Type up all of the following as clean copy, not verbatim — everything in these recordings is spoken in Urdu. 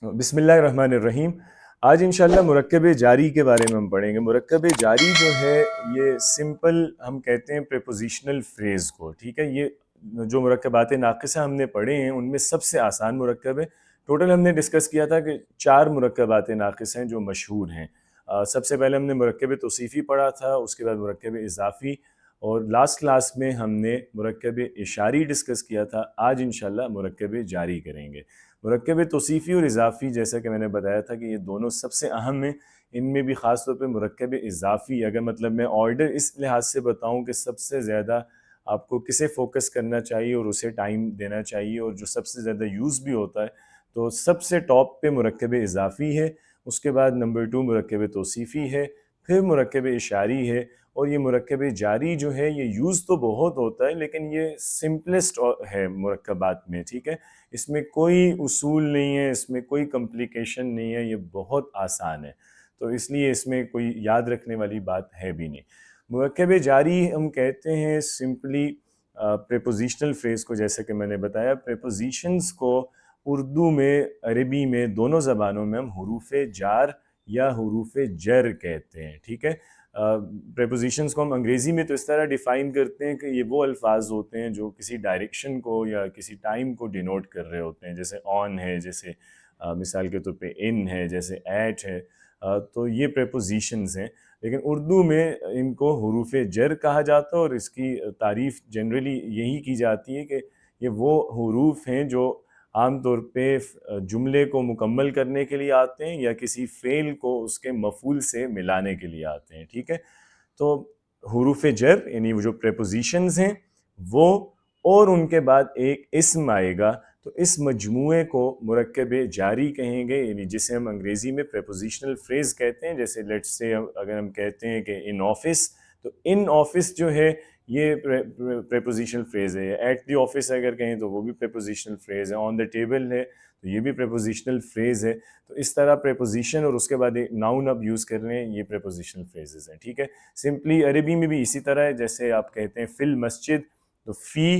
بسم اللہ الرحمن الرحیم۔ آج انشاءاللہ مرکب جاری کے بارے میں ہم پڑھیں گے۔ مرکب جاری جو ہے یہ سمپل ہم کہتے ہیں پریپوزیشنل فریز کو، ٹھیک ہے۔ یہ جو مرکبات ناقصہ ہم نے پڑھے ہیں ان میں سب سے آسان مرکب ہے۔ ٹوٹل ہم نے ڈسکس کیا تھا کہ 4 مرکبات ناقص ہیں جو مشہور ہیں۔ سب سے پہلے ہم نے مرکب توصیفی پڑھا تھا، اس کے بعد مرکب اضافی، اور لاسٹ کلاس میں ہم نے مرکب اشاری ڈسکس کیا تھا۔ آج انشاءاللہ مرکب جاری کریں گے۔ مرکب توصیفی اور اضافی جیسا کہ میں نے بتایا تھا کہ یہ دونوں سب سے اہم ہیں۔ ان میں بھی خاص طور پہ مرکب اضافی، اگر مطلب میں آرڈر اس لحاظ سے بتاؤں کہ سب سے زیادہ آپ کو کسے فوکس کرنا چاہیے اور اسے ٹائم دینا چاہیے اور جو سب سے زیادہ یوز بھی ہوتا ہے، تو سب سے ٹاپ پہ مرکب اضافی ہے، اس کے بعد نمبر 2 مرکب توصیفی ہے، پھر مرکب اشاری ہے، اور یہ مرکب جاری جو ہے یہ یوز تو بہت ہوتا ہے لیکن یہ سمپلسٹ ہے مرکبات میں، ٹھیک ہے۔ اس میں کوئی اصول نہیں ہے، اس میں کوئی کمپلیکیشن نہیں ہے، یہ بہت آسان ہے، تو اس لیے اس میں کوئی یاد رکھنے والی بات ہے بھی نہیں۔ مرکب جاری ہم کہتے ہیں سمپلی پریپوزیشنل فریز کو، جیسے کہ میں نے بتایا پریپوزیشنز کو اردو میں، عربی میں، دونوں زبانوں میں ہم حروف جار یا حروف جر کہتے ہیں، ٹھیک ہے۔ پریپوزیشنز کو ہم انگریزی میں تو اس طرح ڈیفائن کرتے ہیں کہ یہ وہ الفاظ ہوتے ہیں جو کسی ڈائریکشن کو یا کسی ٹائم کو ڈینوٹ کر رہے ہوتے ہیں، جیسے آن ہے، جیسے مثال کے طور پہ ان ہے، جیسے ایٹ ہے، تو یہ پریپوزیشنز ہیں۔ لیکن اردو میں ان کو حروف جر کہا جاتا ہے، اور اس کی تعریف جنرلی یہی کی جاتی ہے کہ یہ وہ حروف ہیں جو عام طور پہ جملے کو مکمل کرنے کے لیے آتے ہیں یا کسی فعل کو اس کے مفعول سے ملانے کے لیے آتے ہیں، ٹھیک ہے۔ تو حروف جر یعنی وہ جو پریپوزیشنز ہیں وہ، اور ان کے بعد ایک اسم آئے گا، تو اس مجموعے کو مرکب جاری کہیں گے، یعنی جسے ہم انگریزی میں پریپوزیشنل فریز کہتے ہیں۔ جیسے لیٹس سے اگر ہم کہتے ہیں کہ ان آفس، تو ان آفس جو ہے یہ پریپوزیشنل فریز ہے۔ ایٹ دی آفس اگر کہیں تو وہ بھی پریپوزیشنل فریز ہے۔ آن دا ٹیبل ہے تو یہ بھی پریپوزیشنل فریز ہے۔ تو اس طرح پریپوزیشن اور اس کے بعد ایک ناؤن اب یوز کر رہے ہیں، یہ پریپوزیشنل فریزز ہیں، ٹھیک ہے۔ سمپلی عربی میں بھی اسی طرح ہے، جیسے آپ کہتے ہیں فی المسجد، تو فی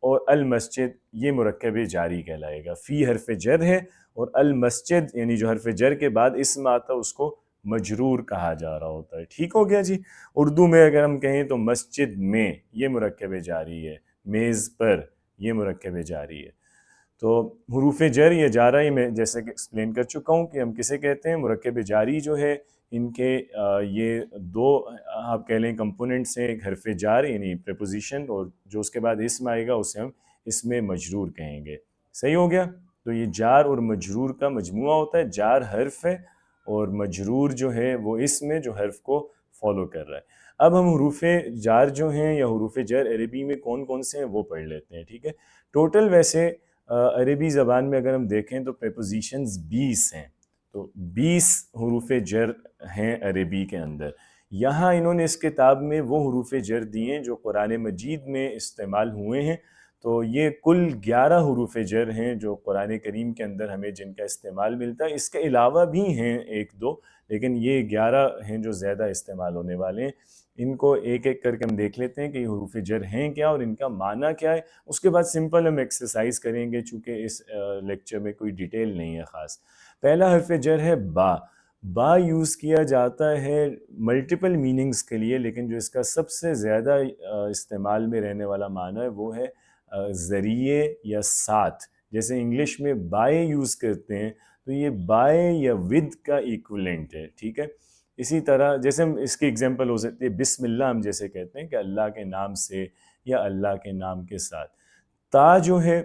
اور المسجد یہ مرکب جاری کہلائے گا۔ فی حرف جر ہے، اور المسجد یعنی جو حرف جر کے بعد اسم آتا ہے اس کو مجرور کہا جا رہا ہوتا ہے، ٹھیک ہو گیا جی۔ اردو میں اگر ہم کہیں تو مسجد میں، یہ مرکب جاری ہے۔ میز پر، یہ مرکب جاری ہے۔ تو حروف جر یا جارہ میں جیسے کہ ایکسپلین کر چکا ہوں کہ ہم کسے کہتے ہیں۔ مرکب جاری جو ہے ان کے یہ 2 آپ کہہ لیں کمپوننٹس ہیں، ایک حرف جار یعنی پریپوزیشن، اور جو اس کے بعد اسم آئے گا اسے ہم اسم مجرور کہیں گے، صحیح ہو گیا۔ تو یہ جار اور مجرور کا مجموعہ ہوتا ہے۔ جار حرف ہے اور مجرور جو ہے وہ اسم ہے جو حرف کو فالو کر رہا ہے۔ اب ہم حروف جار جو ہیں یا حروف جر عربی میں کون کون سے ہیں وہ پڑھ لیتے ہیں، ٹھیک ہے۔ ٹوٹل ویسے عربی زبان میں اگر ہم دیکھیں تو پریپوزیشنز 20 ہیں، تو 20 حروف جر ہیں عربی کے اندر۔ یہاں انہوں نے اس کتاب میں وہ حروف جر دیے ہیں جو قرآن مجید میں استعمال ہوئے ہیں، تو یہ کل 11 حروف جر ہیں جو قرآن کریم کے اندر ہمیں جن کا استعمال ملتا ہے۔ اس کے علاوہ بھی ہیں 1-2، لیکن یہ 11 ہیں جو زیادہ استعمال ہونے والے ہیں۔ ان کو ایک ایک کر کے ہم دیکھ لیتے ہیں کہ یہ حروف جر ہیں کیا اور ان کا معنی کیا ہے۔ اس کے بعد سمپل ہم ایکسرسائز کریں گے چونکہ اس لیکچر میں کوئی ڈیٹیل نہیں ہے خاص۔ پہلا حرف جر ہے با۔ با یوز کیا جاتا ہے ملٹیپل میننگز کے لیے، لیکن جو اس کا سب سے زیادہ استعمال میں رہنے والا معنی ہے وہ ہے ذریعے یا ساتھ۔ جیسے انگلش میں بائے یوز کرتے ہیں تو یہ بائے یا ود کا ایکولنٹ ہے، ٹھیک ہے۔ اسی طرح جیسے ہم اس کی اگزامپل ہو سکتی ہے بسم اللہ، ہم جیسے کہتے ہیں کہ اللہ کے نام سے یا اللہ کے نام کے ساتھ۔ تا جو ہے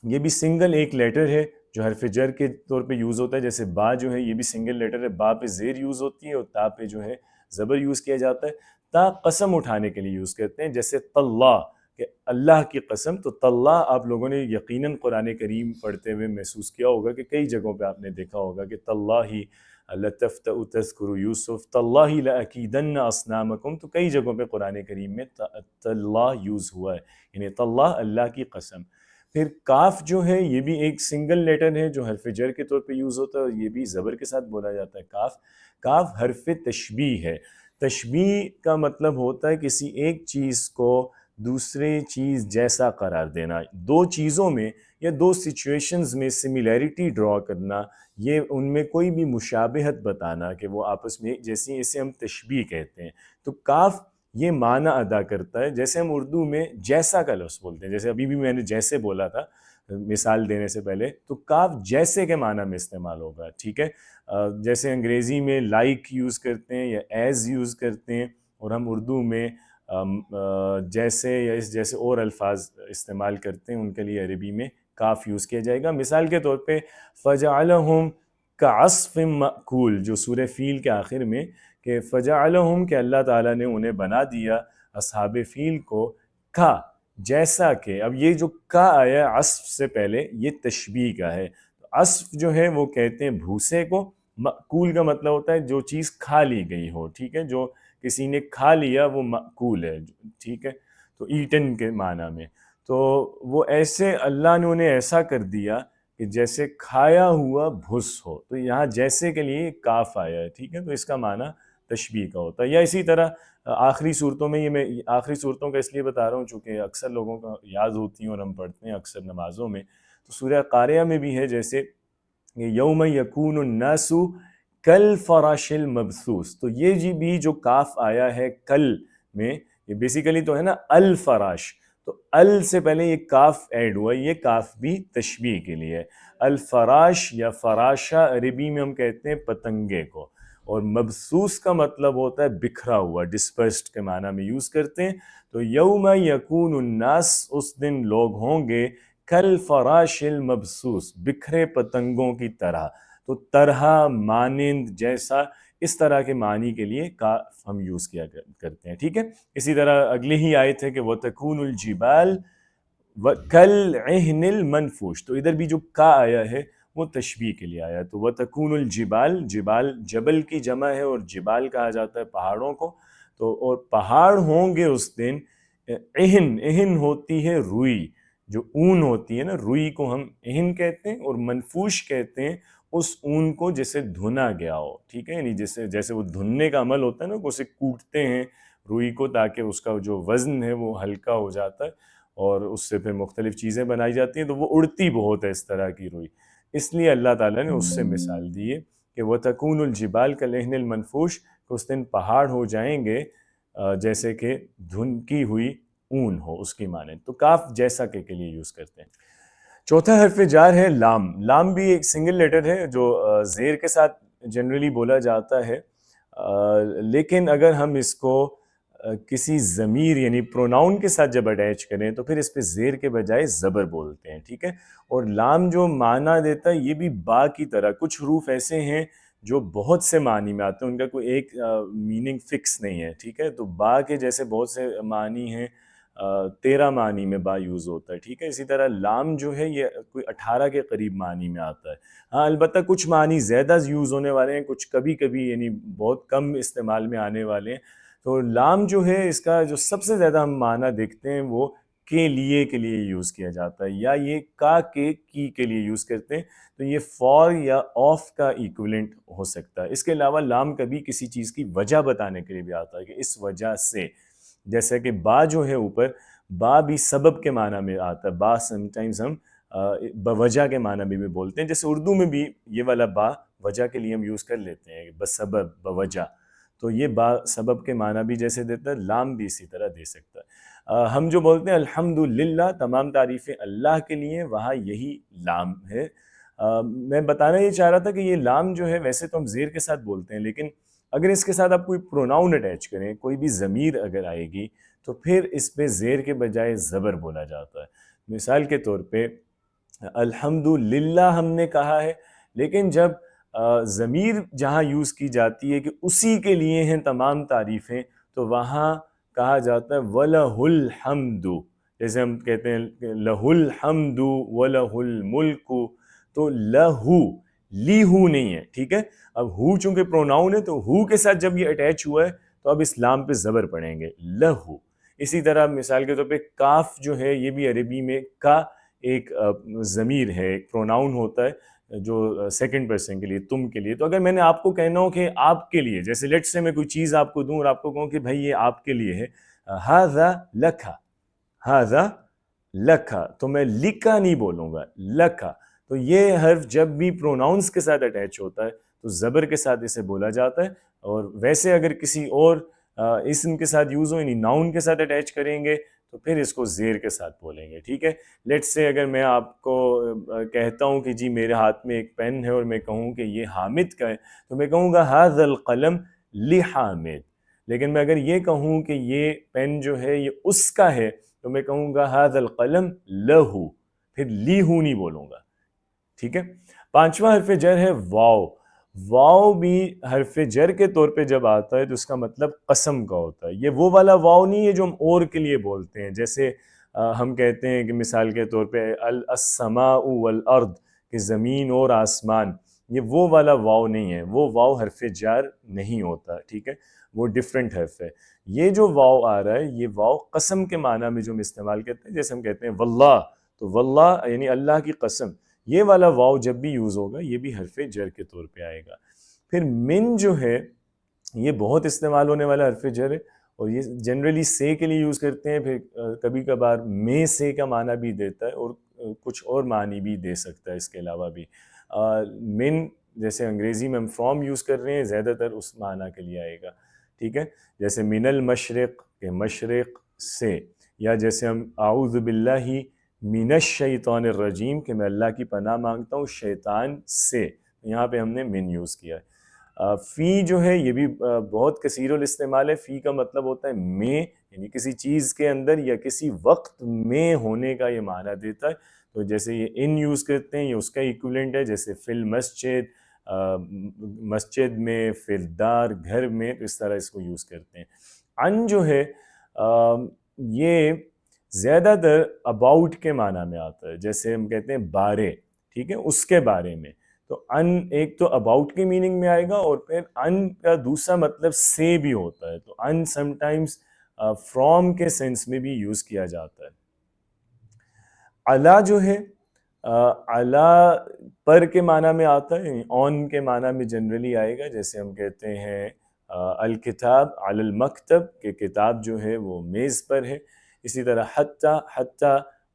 یہ بھی سنگل ایک لیٹر ہے جو حرف جر کے طور پہ یوز ہوتا ہے، جیسے با جو ہے یہ بھی سنگل لیٹر ہے، با پہ زیر یوز ہوتی ہے اور تا پہ جو ہے زبر یوز کیا جاتا ہے۔ تا قسم اٹھانے کے لیے یوز کرتے ہیں، جیسے طلّہ کہ اللہ کی قسم، تو طلّہ آپ لوگوں نے یقیناً قرآن کریم پڑھتے ہوئے محسوس کیا ہوگا کہ کئی جگہوں پہ آپ نے دیکھا ہوگا کہ تاللہ لتفتأ تذکر یوسف تاللہ لأکیدن اصنامکم، تو کئی جگہوں پہ قرآن کریم میں تاللہ یوز ہوا ہے، یعنی طلّہ اللہ کی قسم۔ پھر کاف جو ہے یہ بھی ایک سنگل لیٹر ہے جو حرف جر کے طور پہ یوز ہوتا ہے، اور یہ بھی زبر کے ساتھ بولا جاتا ہے کاف۔ کاف حرف تشبیہ ہے۔ تشبیہ کا مطلب ہوتا ہے کسی ایک چیز کو دوسری چیز جیسا قرار دینا، دو چیزوں میں یا دو سچویشنز میں سملیرٹی ڈرا کرنا، یہ ان میں کوئی بھی مشابہت بتانا کہ وہ آپس میں جیسی، اسے ہم تشبیہ کہتے ہیں۔ تو کاف یہ معنی ادا کرتا ہے، جیسے ہم اردو میں جیسا کا لفظ بولتے ہیں، جیسے ابھی بھی میں نے جیسے بولا تھا مثال دینے سے پہلے، تو کاف جیسے کے معنی میں استعمال ہوگا، ٹھیک ہے۔ جیسے انگریزی میں لائک یوز کرتے ہیں یا ایز یوز کرتے ہیں، اور ہم اردو میں جیسے یا اس جیسے اور الفاظ استعمال کرتے ہیں، ان کے لیے عربی میں کاف یوز کیا جائے گا۔ مثال کے طور پہ فَجَعَلَهُمْ كَعَصْفٍ مَأْكُولٍ، جو سورہ فیل کے آخر میں کہ فَجَعَلَهُمْ کہ اللہ تعالیٰ نے انہیں بنا دیا اصحاب فیل کو کا جیسا کہ، اب یہ جو کا آیا عصف سے پہلے یہ تشبیہ کا ہے۔ عصف جو ہے وہ کہتے ہیں بھوسے کو، مأکول کا مطلب ہوتا ہے جو چیز کھا لی گئی ہو، ٹھیک ہے، جو کسی نے کھا لیا وہ مأکول ہے، ٹھیک ہے، تو ایٹن کے معنی میں۔ تو وہ ایسے اللہ نے انہیں ایسا کر دیا کہ جیسے کھایا ہوا بھس ہو، تو یہاں جیسے کے لیے کاف آیا ہے، ٹھیک ہے، تو اس کا معنی تشبیہ کا ہوتا ہے۔ یا اسی طرح آخری صورتوں میں، یہ میں آخری صورتوں کا اس لیے بتا رہا ہوں چونکہ اکثر لوگوں کا یاد ہوتی ہیں اور ہم پڑھتے ہیں اکثر نمازوں میں، تو سورہ قاریہ میں بھی ہے، جیسے یوم یکون الناس کالفراش المبثوث، تو یہ جی بھی جو کاف آیا ہے کل میں، یہ بیسیکلی تو ہے نا الفراش، تو ال سے پہلے یہ کاف ایڈ ہوا، یہ کاف بھی تشبیہ کے لیے ہے۔ الفراش یا فراشہ عربی میں ہم کہتے ہیں پتنگے کو، اور مبثوث کا مطلب ہوتا ہے بکھرا ہوا، ڈسپرسڈ کے معنی میں یوز کرتے ہیں۔ تو یوم یکون الناس، اس دن لوگ ہوں گے کالفراش المبثوث، بکھرے پتنگوں کی طرح، تو طرح، مانند، جیسا، اس طرح کے معنی کے لیے کاف ہم یوز کیا کرتے ہیں، ٹھیک ہے۔ اسی طرح اگلی ہی آیت ہے کہ وَتَكُونُ الْجِبَالُ كَالْعِهْنِ الْمَنْفُوشِ، تو ادھر بھی جو کا آیا ہے وہ تشبیہ کے لیے آیا، تو وَتَكُونُ الْجِبَالُ، جبال جبل کی جمع ہے اور جبال کہا جاتا ہے پہاڑوں کو، تو اور پہاڑ ہوں گے اس دن، اہن ہوتی ہے روئی، جو اون ہوتی ہے نا، روئی کو ہم اہن کہتے ہیں، اور منفوش کہتے ہیں اس اون کو جیسے دھنا گیا ہو، ٹھیک ہے، یعنی جیسے وہ دھننے کا عمل ہوتا ہے نا، اسے کوٹتے ہیں روئی کو تاکہ اس کا جو وزن ہے وہ ہلکا ہو جاتا ہے، اور اس سے پھر مختلف چیزیں بنائی جاتی ہیں، تو وہ اڑتی بہت ہے اس طرح کی روئی، اس لیے اللہ تعالیٰ نے اس سے مثال دی ہے کہ وَتَكُونُ الْجِبَالُ كَالْعِهْنِ الْمَنْفُوشِ، کہ اس دن پہاڑ ہو جائیں گے جیسے کہ دھنکی ہوئی اون ہو، اس کی مانند، تو کاف جیسا کے لیے یوز کرتے ہیں۔ چوتھا حرف جار ہے لام۔ لام بھی ایک سنگل لیٹر ہے جو زیر کے ساتھ جنرلی بولا جاتا ہے، لیکن اگر ہم اس کو کسی ضمیر یعنی پروناؤن کے ساتھ جب اٹیچ کریں تو پھر اس پہ زیر کے بجائے زبر بولتے ہیں، ٹھیک ہے۔ اور لام جو معنی دیتا ہے یہ بھی با کی طرح، کچھ حروف ایسے ہیں جو بہت سے معنی میں آتے ہیں، ان کا کوئی ایک میننگ فکس نہیں ہے، ٹھیک ہے۔ تو با کے جیسے بہت سے معنی ہیں، 13 معنی میں با یوز ہوتا ہے، ٹھیک ہے۔ اسی طرح لام جو ہے یہ کوئی 18 کے قریب معنی میں آتا ہے، ہاں البتہ کچھ معنی زیادہ یوز ہونے والے ہیں، کچھ کبھی کبھی یعنی بہت کم استعمال میں آنے والے ہیں۔ تو لام جو ہے اس کا جو سب سے زیادہ ہم معنی دیکھتے ہیں وہ کے لیے یوز کیا جاتا ہے، یا یہ کا کے کی کے لیے یوز کرتے ہیں، تو یہ فار یا آف کا ایکویلنٹ ہو سکتا ہے۔ اس کے علاوہ لام کبھی کسی چیز کی وجہ بتانے کے لیے بھی آتا ہے کہ اس وجہ سے، جیسے کہ با جو ہے اوپر، با بھی سبب کے معنی میں آتا ہے، با سم ٹائمز ہم بوجہ کے معنی میں بھی بولتے ہیں، جیسے اردو میں بھی یہ والا با وجہ کے لیے ہم یوز کر لیتے ہیں، بسبب، بوجہ، تو یہ با سبب کے معنی بھی جیسے دیتا ہے، لام بھی اسی طرح دے سکتا ہے۔ ہم جو بولتے ہیں الحمدللہ، تمام تعریفیں اللہ کے لیے، وہاں یہی لام ہے۔ میں بتانا یہ چاہ رہا تھا کہ یہ لام جو ہے ویسے تو ہم زیر کے ساتھ بولتے ہیں، لیکن اگر اس کے ساتھ آپ کوئی پروناؤن اٹیچ کریں، کوئی بھی ضمیر اگر آئے گی تو پھر اس پہ زیر کے بجائے زبر بولا جاتا ہے۔ مثال کے طور پہ الحمدللہ ہم نے کہا ہے، لیکن جب ضمیر جہاں یوز کی جاتی ہے کہ اسی کے لیے ہیں تمام تعریفیں، تو وہاں کہا جاتا ہے وَلَهُ الْحَمْدُ، جیسے ہم کہتے ہیں لَهُ الْحَمْدُ وَلَهُ الْمُلْكُ، تو لہو، لی ہو نہیں ہے، ٹھیک ہے۔ اب ہو چونکہ پروناؤن ہے تو ہو کے ساتھ جب یہ اٹیچ ہوا ہے تو اب اس لام پہ زبر پڑیں گے، لہو۔ اسی طرح مثال کے طور پہ کاف جو ہے یہ بھی عربی میں کا ایک ضمیر ہے، ایک پروناؤن ہوتا ہے جو سیکنڈ پرسن کے لیے، تم کے لیے۔ تو اگر میں نے آپ کو کہنا ہو کہ آپ کے لیے، جیسے لیٹ سے میں کوئی چیز آپ کو دوں اور آپ کو کہوں کہ بھائی یہ آپ کے لیے ہے، ھذا لک، ہاذا لکھا، تو میں لکھا نہیں بولوں گا، لکھا. تو یہ حرف جب بھی پروناؤنس کے ساتھ اٹیچ ہوتا ہے تو زبر کے ساتھ اسے بولا جاتا ہے، اور ویسے اگر کسی اور اسم کے ساتھ یوز ہو، یعنی ناؤن کے ساتھ اٹیچ کریں گے تو پھر اس کو زیر کے ساتھ بولیں گے. ٹھیک ہے، لیٹ سے اگر میں آپ کو کہتا ہوں کہ جی میرے ہاتھ میں ایک پین ہے اور میں کہوں کہ یہ حامد کا ہے، تو میں کہوں گا ھذا القلم لحامد. لیکن میں اگر یہ کہوں کہ یہ پین جو ہے یہ اس کا ہے تو میں کہوں گا ھذا القلم لہو، پھر لیہو نہیں بولوں گا. ٹھیک ہے. پانچواں حرف جر ہے واو. واو بھی حرف جر کے طور پہ جب آتا ہے تو اس کا مطلب قسم کا ہوتا ہے. یہ وہ والا واو نہیں ہے جو ہم اور کے لیے بولتے ہیں، جیسے ہم کہتے ہیں کہ مثال کے طور پہ السماء والارض، کہ زمین اور آسمان، یہ وہ والا واو نہیں ہے، وہ واو حرف جر نہیں ہوتا. ٹھیک ہے، وہ ڈفرینٹ حرف ہے. یہ جو واو آ رہا ہے یہ واو قسم کے معنی میں جو ہم استعمال کرتے ہیں، جیسے ہم کہتے ہیں واللہ، تو واللہ یعنی اللہ کی قسم، یہ والا واو جب بھی یوز ہوگا یہ بھی حرف جر کے طور پہ آئے گا. پھر من جو ہے یہ بہت استعمال ہونے والا حرف جر ہے، اور یہ جنرلی سے کے لیے یوز کرتے ہیں، پھر کبھی کبھار میں سے کا معنی بھی دیتا ہے اور کچھ اور معنی بھی دے سکتا ہے اس کے علاوہ بھی. من جیسے انگریزی میں ہم فرام یوز کر رہے ہیں زیادہ تر اس معنی کے لیے آئے گا. ٹھیک ہے، جیسے من المشرق کہ مشرق سے، یا جیسے ہم اعوذ باللہ من الشیطان الرجیم کہ میں اللہ کی پناہ مانگتا ہوں شیطان سے، یہاں پہ ہم نے من یوز کیا ہے. فی جو ہے یہ بھی بہت کثیر الاستعمال ہے. فی کا مطلب ہوتا ہے میں، یعنی کسی چیز کے اندر یا کسی وقت میں ہونے کا یہ معنی دیتا ہے. تو جیسے یہ ان یوز کرتے ہیں، یہ اس کا ایکویلنٹ ہے، جیسے فی المسجد، مسجد میں، فی الدار گھر میں، تو اس طرح اس کو یوز کرتے ہیں. ان جو ہے یہ زیادہ تر اباؤٹ کے معنی میں آتا ہے، جیسے ہم کہتے ہیں بارے، ٹھیک ہے، اس کے بارے میں. تو ان ایک تو اباؤٹ کی میننگ میں آئے گا، اور پھر ان کا دوسرا مطلب سے بھی ہوتا ہے. تو ان سم ٹائمز فرام کے سینس میں بھی یوز کیا جاتا ہے. علا جو ہے علا پر کے معنی میں آتا ہے، یعنی آن کے معنی میں جنرلی آئے گا، جیسے ہم کہتے ہیں الکتاب علی المکتب کہ کتاب جو ہے وہ میز پر ہے. اسی طرح حتی، حتی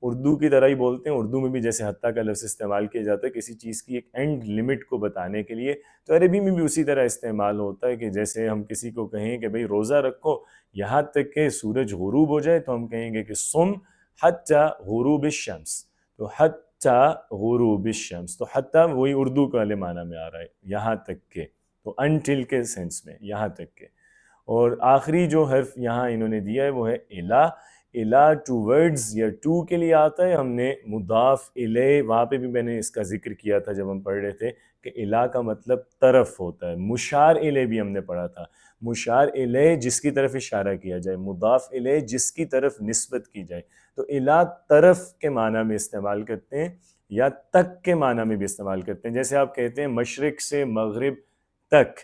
اردو کی طرح ہی بولتے ہیں، اردو میں بھی جیسے حتی کا لفظ استعمال کیا جاتا ہے کسی چیز کی ایک اینڈ لمٹ کو بتانے کے لیے، تو عربی میں بھی اسی طرح استعمال ہوتا ہے کہ جیسے ہم کسی کو کہیں کہ بھئی روزہ رکھو یہاں تک کہ سورج غروب ہو جائے، تو ہم کہیں گے کہ صم حتی غروب الشمس. تو حتی غروب الشمس، تو حتی وہی اردو کا معنی میں آ رہا ہے، یہاں تک کہ، تو انٹل کے سینس میں، یہاں تک کہ. اور آخری جو حرف یہاں انہوں نے دیا ہے وہ ہے الا. الا ٹو ورڈز یا ٹو کے لیے آتا ہے. ہم نے مضاف الیہ وہاں پہ بھی میں نے اس کا ذکر کیا تھا جب ہم پڑھ رہے تھے کہ الا کا مطلب طرف ہوتا ہے. مشار الیہ بھی ہم نے پڑھا تھا، مشار الیہ جس کی طرف اشارہ کیا جائے، مضاف الیہ جس کی طرف نسبت کی جائے. تو الا طرف کے معنی میں استعمال کرتے ہیں یا تک کے معنی میں بھی استعمال کرتے ہیں. جیسے آپ کہتے ہیں مشرق سے مغرب تک،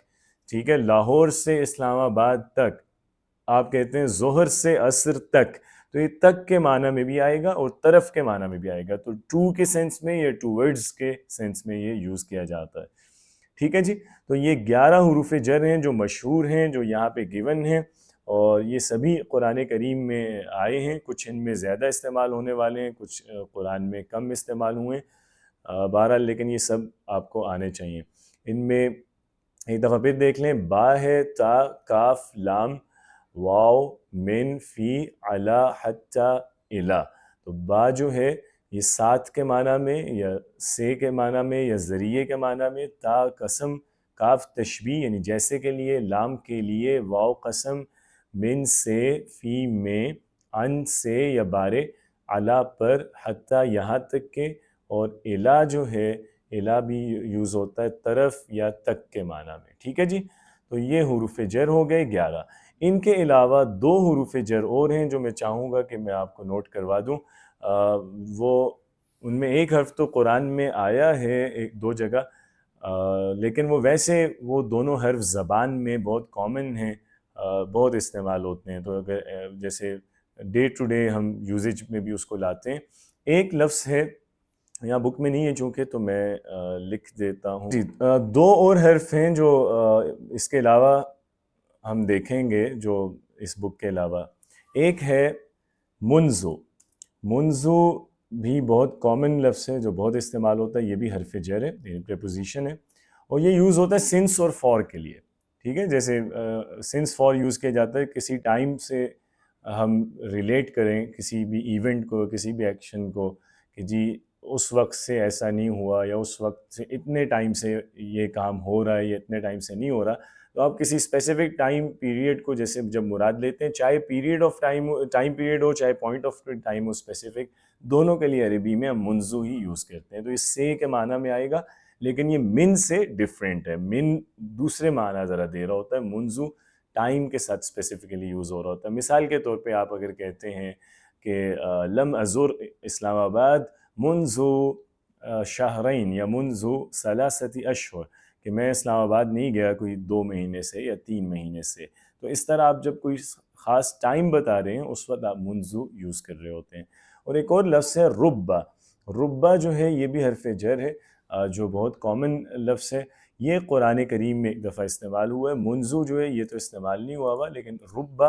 ٹھیک ہے، لاہور سے اسلام آباد تک. آپ کہتے ہیں ظہر سے عصر تک، تو یہ تک کے معنی میں بھی آئے گا اور طرف کے معنی میں بھی آئے گا. تو ٹو کے سینس میں یا ٹو ورڈز کے سینس میں یہ یوز کیا جاتا ہے. ٹھیک ہے جی. تو یہ 11 حروف جر ہیں جو مشہور ہیں، جو یہاں پہ گیون ہیں، اور یہ سبھی قرآن کریم میں آئے ہیں. کچھ ان میں زیادہ استعمال ہونے والے ہیں، کچھ قرآن میں کم استعمال ہوئے ہیں. بہرحال لیکن یہ سب آپ کو آنے چاہیے. ان میں ایک دفعہ پھر دیکھ لیں، با ہے، تا، کاف، لام، واو، من، فی، علا، حتی، الا. تو با جو ہے یہ ساتھ کے معنی میں یا سے کے معنی میں یا ذریعے کے معنی میں، تا قسم، کاف تشبیہ یعنی جیسے کے لیے، لام کے لیے، واو قسم، من سے، فی میں، ان سے یا بارے، علا پر، حتی یہاں تک کہ، اور الا جو ہے الا بھی یوز ہوتا ہے طرف یا تک کے معنی میں. ٹھیک ہے جی. تو یہ حروف جر ہو گئے 11. ان کے علاوہ 2 حروف جر اور ہیں جو میں چاہوں گا کہ میں آپ کو نوٹ کروا دوں. وہ ان میں ایک حرف تو قرآن میں آیا ہے 1-2 جگہ، لیکن وہ ویسے وہ دونوں حرف زبان میں بہت کامن ہیں، بہت استعمال ہوتے ہیں. تو اگر جیسے ڈے ٹو ڈے ہم یوزیج میں بھی اس کو لاتے ہیں. ایک لفظ ہے، یہاں بک میں نہیں ہے چونکہ، تو میں لکھ دیتا ہوں. 2 اور حرف ہیں جو اس کے علاوہ ہم دیکھیں گے جو اس بک کے علاوہ. ایک ہے منزو. منذو بھی بہت کامن لفظ ہے جو بہت استعمال ہوتا ہے، یہ بھی حرف جر ہے، یعنی پریپوزیشن ہے، اور یہ یوز ہوتا ہے سنس اور فار کے لیے. ٹھیک ہے، جیسے سنس فار یوز کیا جاتا ہے کسی ٹائم سے ہم ریلیٹ کریں کسی بھی ایونٹ کو، کسی بھی ایکشن کو، کہ جی اس وقت سے ایسا نہیں ہوا، یا اس وقت سے اتنے ٹائم سے یہ کام ہو رہا ہے، یا اتنے ٹائم سے نہیں ہو رہا. تو آپ کسی اسپیسیفک ٹائم پیریڈ کو جیسے جب مراد لیتے ہیں، چاہے پیریڈ آف ٹائم پیریڈ ہو، چاہے point of time who specific, دونوں کے لیے عربی میں ہم منذو ہی یوز کرتے ہیں. تو اس سے کے معنی میں آئے گا، لیکن یہ من سے ڈفرینٹ ہے. من دوسرے معنی ذرا دے رہا ہوتا ہے، منذو ٹائم کے ساتھ اسپیسیفکلی یوز ہو رہا ہوتا ہے. مثال کے طور پہ آپ اگر کہتے ہیں کہ لم ازر اسلام آباد منذ شہرین یا منذ ثلاثۃ اشہر، کہ میں اسلام آباد نہیں گیا کوئی 2 مہینے سے یا 3 مہینے سے. تو اس طرح آپ جب کوئی خاص ٹائم بتا رہے ہیں اس وقت آپ منذو یوز کر رہے ہوتے ہیں. اور ایک اور لفظ ہے ربا. ربا جو ہے یہ بھی حرف جر ہے، جو بہت کامن لفظ ہے. یہ قرآن کریم میں ایک دفعہ استعمال ہوا ہے. منذو جو ہے یہ تو استعمال نہیں ہوا لیکن ربا،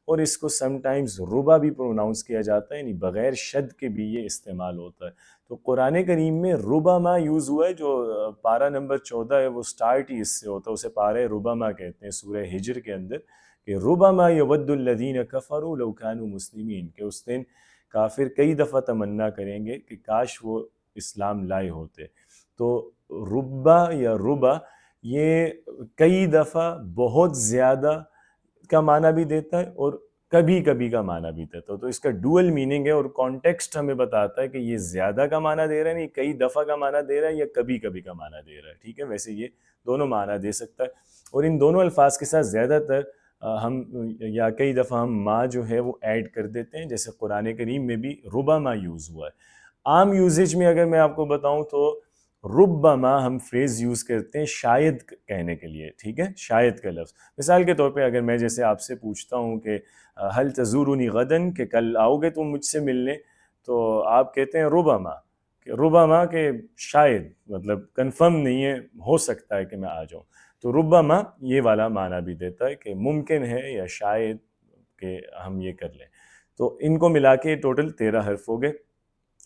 اور اس کو سم ٹائمز ربا بھی پروناؤنس کیا جاتا ہے، یعنی بغیر شد کے بھی یہ استعمال ہوتا ہے. تو قرآن کریم میں ربما یوز ہوا ہے، جو پارہ نمبر 14 ہے وہ سٹارٹ ہی اس سے ہوتا ہے، اسے پارہ ربما کہتے ہیں سورہ ہجر کے اندر، کہ ربما یود الذین کفروا لو کانوا مسلمین، کہ اس دن کافر کئی دفعہ تمنا کریں گے کہ کاش وہ اسلام لائے ہوتے. تو ربا یا ربا یہ کئی دفعہ، بہت زیادہ کا معنی بھی دیتا ہے اور کبھی کبھی کا معنی بھی دیتا ہے. تو اس کا ڈوئل میننگ ہے، اور کانٹیکسٹ ہمیں بتاتا ہے کہ یہ زیادہ کا معنی دے رہا ہے، نہیں کئی دفعہ کا معنی دے رہا ہے، یا کبھی کبھی کا معنی دے رہا ہے. ٹھیک ہے، ویسے یہ دونوں معنی دے سکتا ہے. اور ان دونوں الفاظ کے ساتھ زیادہ تر ہم یا کئی دفعہ ہم ما جو ہے وہ ایڈ کر دیتے ہیں، جیسے قرآن کریم میں بھی ربما یوز ہوا ہے. عام یوزیج میں اگر میں آپ کو بتاؤں تو ربما ہم فریز یوز کرتے ہیں شاید کہنے کے لیے. ٹھیک ہے، شاید کا لفظ. مثال کے طور پہ اگر میں جیسے آپ سے پوچھتا ہوں کہ حل تزورنی غدن، کہ کل آؤ گے تم مجھ سے ملنے، تو آپ کہتے ہیں ربما، کہ ربما کہ شاید، مطلب کنفرم نہیں ہے، ہو سکتا ہے کہ میں آ جاؤں. تو ربما یہ والا معنی بھی دیتا ہے کہ ممکن ہے یا شاید کہ ہم یہ کر لیں. تو ان کو ملا کے ٹوٹل 13 حرف ہو گئے.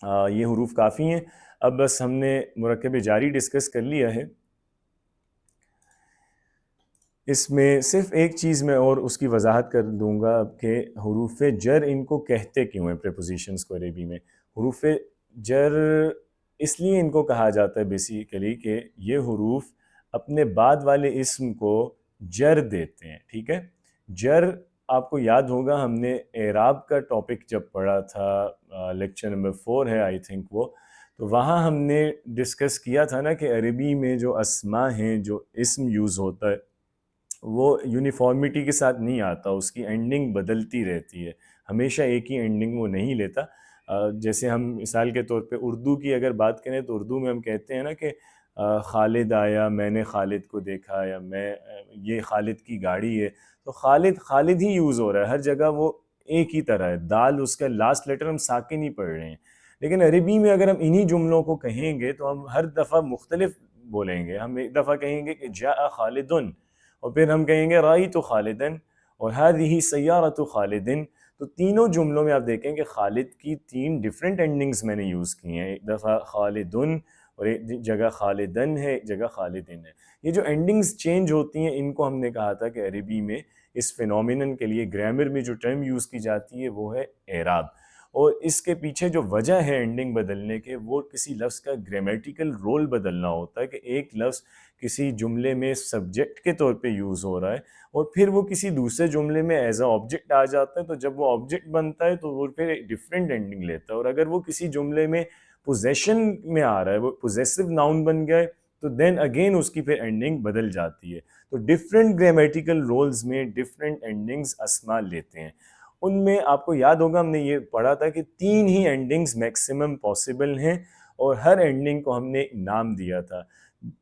یہ حروف کافی ہیں. اب بس ہم نے مرکب جاری ڈسکس کر لیا ہے. اس میں صرف ایک چیز میں اور اس کی وضاحت کر دوں گا اب، کہ حروف جر ان کو کہتے کیوں ہیں پریپوزیشنز کو عربی میں. حروف جر اس لیے ان کو کہا جاتا ہے بیسیکلی کہ یہ حروف اپنے بعد والے اسم کو جر دیتے ہیں. ٹھیک ہے، جر آپ کو یاد ہوگا ہم نے اعراب کا ٹاپک جب پڑھا تھا، لیکچر نمبر 4 ہے آئی تھنک وہ، تو وہاں ہم نے ڈسکس کیا تھا نا کہ عربی میں جو اسماء ہیں، جو اسم یوز ہوتا ہے، وہ یونیفارمیٹی کے ساتھ نہیں آتا، اس کی اینڈنگ بدلتی رہتی ہے، ہمیشہ ایک ہی اینڈنگ وہ نہیں لیتا. جیسے ہم مثال کے طور پہ اردو کی اگر بات کریں تو اردو میں ہم کہتے ہیں نا کہ خالد آیا، میں نے خالد کو دیکھا، یا میں یہ خالد کی گاڑی ہے. تو خالد خالد ہی یوز ہو رہا ہے ہر جگہ، وہ ایک ہی طرح ہے، دال اس کا لاسٹ لیٹر ہم ساکن ہی پڑھ رہے ہیں. لیکن عربی میں اگر ہم انہی جملوں کو کہیں گے تو ہم ہر دفعہ مختلف بولیں گے. ہم ایک دفعہ کہیں گے کہ جاء خالدن، اور پھر ہم کہیں گے رأیت خالدن، اور هذه سیارۃ خالدن. تو تینوں جملوں میں آپ دیکھیں کہ خالد کی 3 ڈیفرنٹ اینڈنگز میں نے یوز کی ہیں. ایک دفعہ خالدن، اور ایک جگہ خالدن ہے، ایک جگہ خالدن ہے. یہ جو اینڈنگز چینج ہوتی ہیں ان کو ہم نے کہا تھا کہ عربی میں اس فینومینن کے لیے گرامر میں جو ٹرم یوز کی جاتی ہے وہ ہے اعراب. اور اس کے پیچھے جو وجہ ہے اینڈنگ بدلنے کے، وہ کسی لفظ کا گرامیٹیکل رول بدلنا ہوتا ہے، کہ ایک لفظ کسی جملے میں سبجیکٹ کے طور پہ یوز ہو رہا ہے اور پھر وہ کسی دوسرے جملے میں ایز اے آبجیکٹ آ جاتا ہے. تو جب وہ آبجیکٹ بنتا ہے تو وہ پھر ایک ڈفرینٹ اینڈنگ لیتا ہے. اور اگر وہ کسی جملے میں پوزیشن میں آ رہا ہے، وہ پوزیسو ناؤن بن گیا ہے، تو دین اگین اس کی پھر اینڈنگ بدل جاتی ہے. تو ڈفرینٹ گرامیٹیکل رولز میں ڈفرینٹ اینڈنگز اسما لیتے ہیں. ان میں آپ کو یاد ہوگا ہم نے یہ پڑھا تھا کہ 3 ہی اینڈنگز میکسیمم پاسبل ہیں، اور ہر اینڈنگ کو ہم نے نام دیا تھا.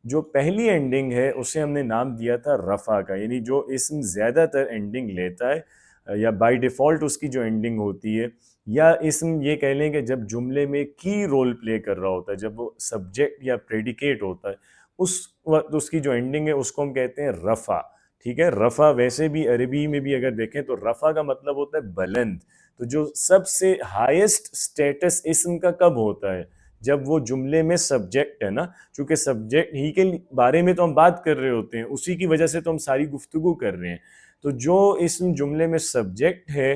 جو پہلی اینڈنگ ہے اسے ہم نے نام دیا تھا رفع کا، یعنی جو اسم زیادہ تر اینڈنگ لیتا ہے، یا بائی ڈیفالٹ اس کی جو اینڈنگ ہوتی ہے، یا اسم یہ کہہ لیں کہ جب جملے میں کی رول پلے کر رہا ہوتا ہے، جب وہ سبجیکٹ یا پریڈیکیٹ ہوتا ہے، اس وقت اس کی جو اینڈنگ ہے اس کو ہم کہتے ہیں رفع. ٹھیک ہے، رفع ویسے بھی عربی میں بھی اگر دیکھیں تو رفع کا مطلب ہوتا ہے بلند. تو جو سب سے ہائیسٹ اسٹیٹس اسم کا کب ہوتا ہے؟ جب وہ جملے میں سبجیکٹ ہے نا، چونکہ سبجیکٹ ہی کے بارے میں تو ہم بات کر رہے ہوتے ہیں، اسی کی وجہ سے تو ہم ساری گفتگو کر رہے ہیں. تو جو اسم جملے میں سبجیکٹ ہے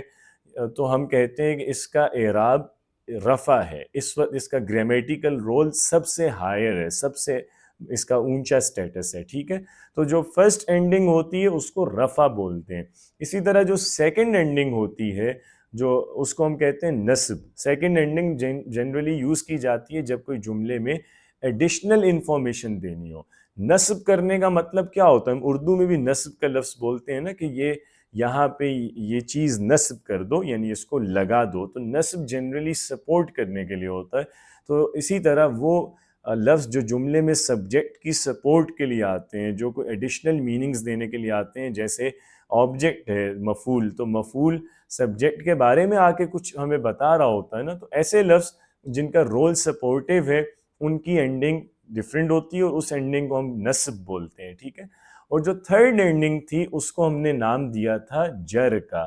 تو ہم کہتے ہیں کہ اس کا اعراب رفع ہے. اس وقت اس کا گرامیٹیکل رول سب سے ہائر ہے، سب سے اس کا اونچا سٹیٹس ہے. ٹھیک ہے، تو جو فرسٹ اینڈنگ ہوتی ہے اس کو رفع بولتے ہیں. اسی طرح جو سیکنڈ اینڈنگ ہوتی ہے جو اس کو ہم کہتے ہیں نصب. سیکنڈ اینڈنگ جنرلی یوز کی جاتی ہے جب کوئی جملے میں ایڈیشنل انفارمیشن دینی ہو. نصب کرنے کا مطلب کیا ہوتا ہے؟ ہم اردو میں بھی نصب کا لفظ بولتے ہیں نا، کہ یہ یہاں پہ یہ چیز نصب کر دو، یعنی اس کو لگا دو. تو نصب جنرلی سپورٹ کرنے کے لیے ہوتا ہے. تو اسی طرح وہ لفظ جو جملے میں سبجیکٹ کی سپورٹ کے لیے آتے ہیں، جو کوئی ایڈیشنل میننگز دینے کے لیے آتے ہیں، جیسے آبجیکٹ ہے مفعول، تو مفعول سبجیکٹ کے بارے میں آ کے کچھ ہمیں بتا رہا ہوتا ہے نا، تو ایسے لفظ جن کا رول سپورٹیو ہے ان کی اینڈنگ ڈفرینٹ ہوتی ہے اور اس اینڈنگ کو ہم نصب بولتے ہیں. ٹھیک ہے، اور جو تھرڈ اینڈنگ تھی اس کو ہم نے نام دیا تھا جر کا.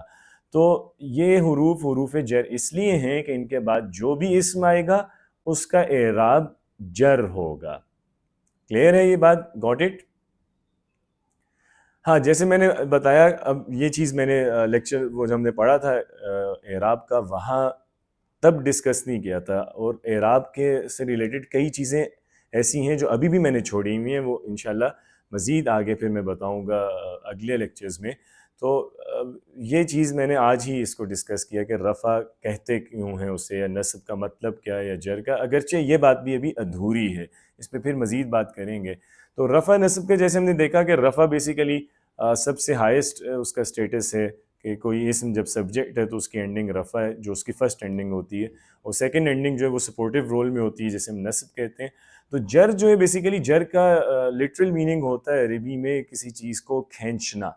تو یہ حروف جر اس لیے ہیں کہ ان کے بعد جو بھی اسم آئے گا اس کا اعراب جر ہوگا. کلیئر ہے یہ بات؟ Got it? ہاں، جیسے میں نے بتایا، اب یہ چیز میں نے لیکچر وہ جو ہم نے پڑھا تھا اعراب کا، وہاں تب ڈسکس نہیں کیا تھا، اور اعراب کے سے ریلیٹڈ کئی چیزیں ایسی ہیں جو ابھی بھی میں نے چھوڑی ہوئی ہیں، وہ انشاءاللہ مزید آگے پھر میں بتاؤں گا اگلے لیکچرز میں. تو یہ چیز میں نے آج ہی اس کو ڈسکس کیا کہ رفع کہتے کیوں ہیں اسے، یا نصب کا مطلب کیا ہے، یا جر کا، اگرچہ یہ بات بھی ابھی ادھوری ہے، اس پہ پھر مزید بات کریں گے. تو رفع نصب کے جیسے ہم نے دیکھا کہ رفع بیسیکلی سب سے ہائیسٹ اس کا سٹیٹس ہے، کہ کوئی اسم جب سبجیکٹ ہے تو اس کی اینڈنگ رفع ہے، جو اس کی فرسٹ اینڈنگ ہوتی ہے، اور سیکنڈ اینڈنگ جو ہے وہ سپورٹیو رول میں ہوتی ہے جیسے ہم نصب کہتے ہیں. تو جر جو ہے بیسیکلی، جر کا لٹرل میننگ ہوتا ہے عربی میں کسی چیز کو کھینچنا.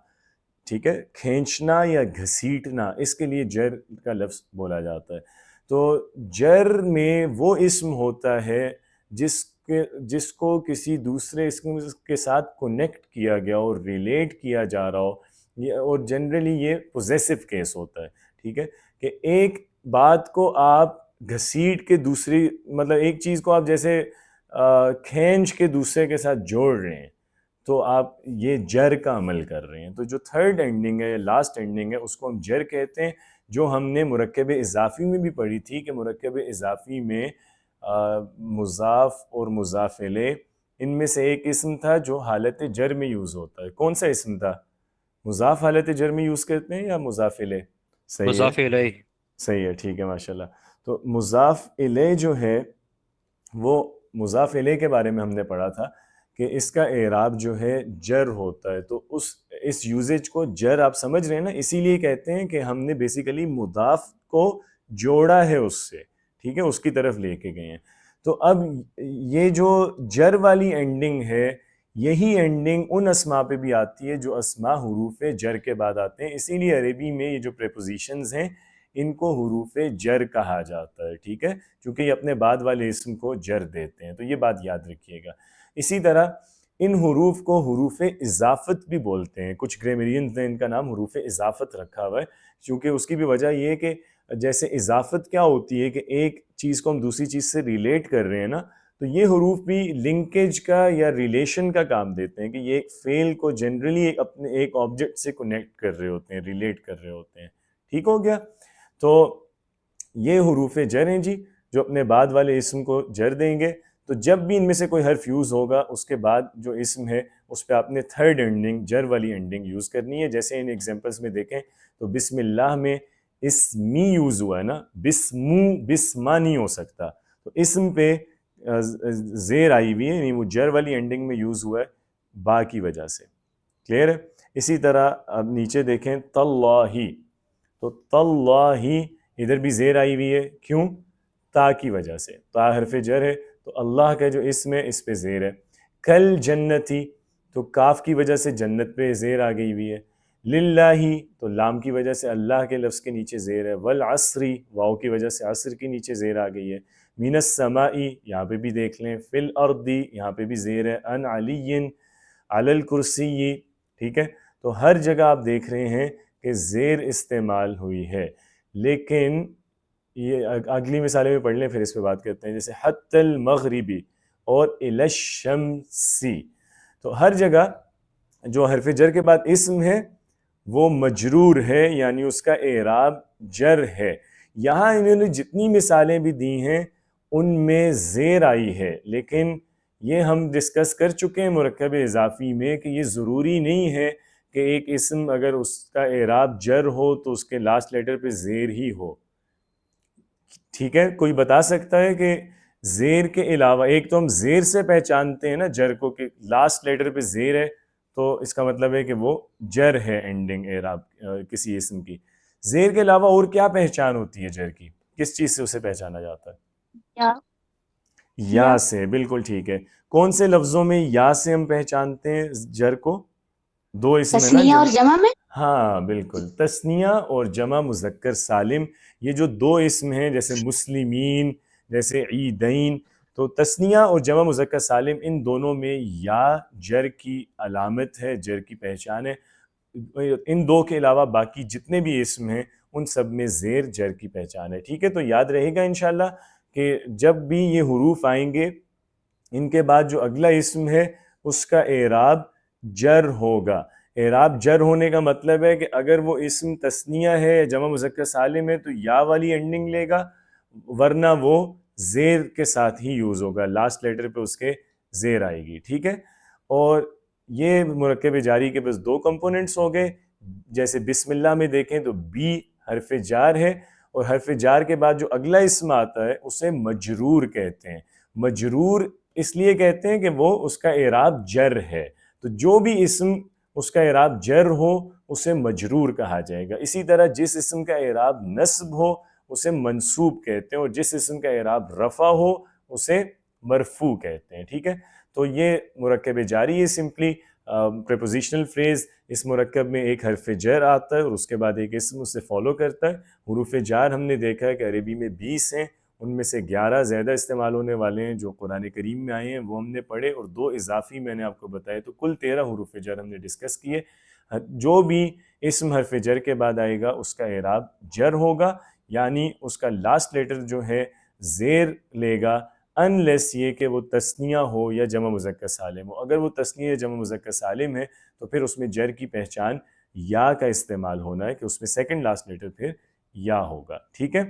ٹھیک ہے، کھینچنا یا گھسیٹنا، اس کے لیے جر کا لفظ بولا جاتا ہے. تو جر میں وہ اسم ہوتا ہے جس کو کسی دوسرے اسم کے ساتھ کنیکٹ کیا گیا اور ریلیٹ کیا جا رہا ہو، اور جنرلی یہ پوزیسو کیس ہوتا ہے. ٹھیک ہے، کہ ایک بات کو آپ گھسیٹ کے دوسری، مطلب ایک چیز کو آپ جیسے کھینچ کے دوسرے کے ساتھ جوڑ رہے ہیں، تو آپ یہ جر کا عمل کر رہے ہیں. تو جو تھرڈ اینڈنگ ہے یا لاسٹ اینڈنگ ہے اس کو ہم جر کہتے ہیں، جو ہم نے مرکب اضافی میں بھی پڑھی تھی کہ مرکب اضافی میں مضاف اور مضاف الیہ، ان میں سے ایک اسم تھا جو حالت جر میں یوز ہوتا ہے. کون سا اسم تھا؟ مضاف حالت جر میں یوز کرتے ہیں یا مضاف الیہ؟ صحیح ہے، مضاف الیہ. صحیح ہے، ٹھیک ہے، ماشاءاللہ. تو مضاف الیہ جو ہے وہ مضاف الیہ کے بارے میں ہم نے پڑھا تھا کہ اس کا اعراب جو ہے جر ہوتا ہے. تو اس یوزیج کو جر آپ سمجھ رہے ہیں نا، اسی لیے کہتے ہیں کہ ہم نے بیسیکلی مضاف کو جوڑا ہے اس سے. ٹھیک ہے، اس کی طرف لے کے گئے ہیں. تو اب یہ جو جر والی اینڈنگ ہے، یہی اینڈنگ ان اسماء پہ بھی آتی ہے جو اسماء حروف جر کے بعد آتے ہیں. اسی لیے عربی میں یہ جو پریپوزیشنز ہیں ان کو حروف جر کہا جاتا ہے. ٹھیک ہے، کیونکہ یہ اپنے بعد والے اسم کو جر دیتے ہیں. تو یہ بات یاد رکھیے گا. اسی طرح ان حروف کو حروف اضافت بھی بولتے ہیں. کچھ گریمرینز نے ان کا نام حروف اضافت رکھا ہوا ہے، کیونکہ اس کی بھی وجہ یہ ہے کہ جیسے اضافت کیا ہوتی ہے کہ ایک چیز کو ہم دوسری چیز سے ریلیٹ کر رہے ہیں نا، تو یہ حروف بھی لنکیج کا یا ریلیشن کا کام دیتے ہیں، کہ یہ ایک فعل کو جنرلی اپنے ایک آبجیکٹ سے کنیکٹ کر رہے ہوتے ہیں، ریلیٹ کر رہے ہوتے ہیں. ٹھیک ہو گیا؟ تو یہ حروف جر ہیں جی، جو اپنے بعد والے اسم کو جر دیں گے. تو جب بھی ان میں سے کوئی حرف یوز ہوگا اس کے بعد جو اسم ہے اس پہ آپ نے تھرڈ اینڈنگ، جر والی اینڈنگ یوز کرنی ہے. جیسے ان ایگزامپلس میں دیکھیں تو بسم اللہ میں اسمی یوز ہوا ہے نا، بسمو بسما نہیں ہو سکتا. تو اسم پہ زیر آئی ہوئی ہے، یعنی وہ جر والی اینڈنگ میں یوز ہوا ہے با کی وجہ سے. کلیئر ہے؟ اسی طرح اب نیچے دیکھیں تاللہ، تو تاللہ ادھر بھی زیر آئی ہوئی ہے، کیوں؟ تا کی وجہ سے. تا حرف جر ہے تو اللہ کا جو اسم ہے اس پہ زیر ہے. کل جنتی، تو کاف کی وجہ سے جنت پہ زیر آ گئی ہوئی ہے. للہ، تو لام کی وجہ سے اللہ کے لفظ کے نیچے زیر ہے. والعصری، واو کی وجہ سے عصر کے نیچے زیر آ گئی ہے. من السمائی، یہاں پہ بھی دیکھ لیں. فی الارض، یہاں پہ بھی زیر ہے. ان علی، علی الکرسی. ٹھیک ہے، تو ہر جگہ آپ دیکھ رہے ہیں کہ زیر استعمال ہوئی ہے. لیکن یہ اگلی مثالیں بھی پڑھ لیں پھر اس پہ بات کرتے ہیں. جیسے حتی المغربی اور الی الشمسی، تو ہر جگہ جو حرف جر کے بعد اسم ہے وہ مجرور ہے، یعنی اس کا اعراب جر ہے. یہاں انہوں نے جتنی مثالیں بھی دی ہیں ان میں زیر آئی ہے، لیکن یہ ہم ڈسکس کر چکے ہیں مرکب اضافی میں کہ یہ ضروری نہیں ہے کہ ایک اسم اگر اس کا اعراب جر ہو تو اس کے لاسٹ لیٹر پہ زیر ہی ہو. ٹھیک ہے، کوئی بتا سکتا ہے کہ زیر کے علاوہ، ایک تو ہم زیر سے پہچانتے ہیں نا جر کو کہ لاسٹ لیٹر پہ زیر ہے تو اس کا مطلب ہے کہ وہ جر ہے اینڈنگ اعراب کسی اسم کی. زیر کے علاوہ اور کیا پہچان ہوتی ہے جر کی؟ کس چیز سے اسے پہچانا جاتا ہے؟ یا یا سے، بالکل ٹھیک ہے. کون سے لفظوں میں یا سے ہم پہچانتے ہیں جر کو؟ دو اسم ہے نا تثنیہ اور جمع میں. ہاں بالکل، تثنیہ اور جمع مذکر سالم، یہ جو دو اسم ہیں جیسے مسلمین، جیسے عیدین، تو تثنیہ اور جمع مذکر سالم ان دونوں میں یا جر کی علامت ہے، جر کی پہچان ہے. ان دو کے علاوہ باقی جتنے بھی اسم ہیں ان سب میں زیر جر کی پہچان ہے. ٹھیک ہے، تو یاد رہے گا انشاءاللہ کہ جب بھی یہ حروف آئیں گے ان کے بعد جو اگلا اسم ہے اس کا اعراب جر ہوگا. اعراب جر ہونے کا مطلب ہے کہ اگر وہ اسم تثنیہ ہے، جمع مذکر سالم ہے، تو یا والی اینڈنگ لے گا، ورنہ وہ زیر کے ساتھ ہی یوز ہوگا، لاسٹ لیٹر پہ اس کے زیر آئے گی. ٹھیک ہے، اور یہ مرکب جاری کے بس دو کمپوننٹس ہو گئے. جیسے بسم اللہ میں دیکھیں تو بی حرف جار ہے، اور حرف جار کے بعد جو اگلا اسم آتا ہے اسے مجرور کہتے ہیں. مجرور اس لیے کہتے ہیں کہ وہ اس کا اعراب جر ہے، تو جو بھی اسم اس کا اعراب جر ہو اسے مجرور کہا جائے گا. اسی طرح جس اسم کا اعراب نصب ہو اسے منصوب کہتے ہیں، اور جس اسم کا اعراب رفع ہو اسے مرفوع کہتے ہیں. ٹھیک ہے، تو یہ مرکب جاری ہے سمپلی پریپوزیشنل فریز. اس مرکب میں ایک حرف جر آتا ہے اور اس کے بعد ایک اسم اسے فالو کرتا ہے. حروف جار ہم نے دیکھا ہے کہ عربی میں 20 ہیں، ان میں سے 11 زیادہ استعمال ہونے والے ہیں جو قرآن کریم میں آئے ہیں وہ ہم نے پڑھے، اور 2 اضافی میں نے آپ کو بتایا، تو کل 13 حروف جر ہم نے ڈسکس کیے. جو بھی اسم حرف جر کے بعد آئے گا اس کا اعراب جر ہوگا، یعنی اس کا لاسٹ لیٹر جو ہے زیر لے گا، انلیس یہ کہ وہ تثنیہ ہو یا جمع مذکر سالم ہو. اگر وہ تثنیہ یا جمع مذکر سالم ہے تو پھر اس میں جر کی پہچان یا کا استعمال ہونا ہے کہ اس میں سیکنڈ لاسٹ لیٹر پھر یا ہوگا. ٹھیک ہے،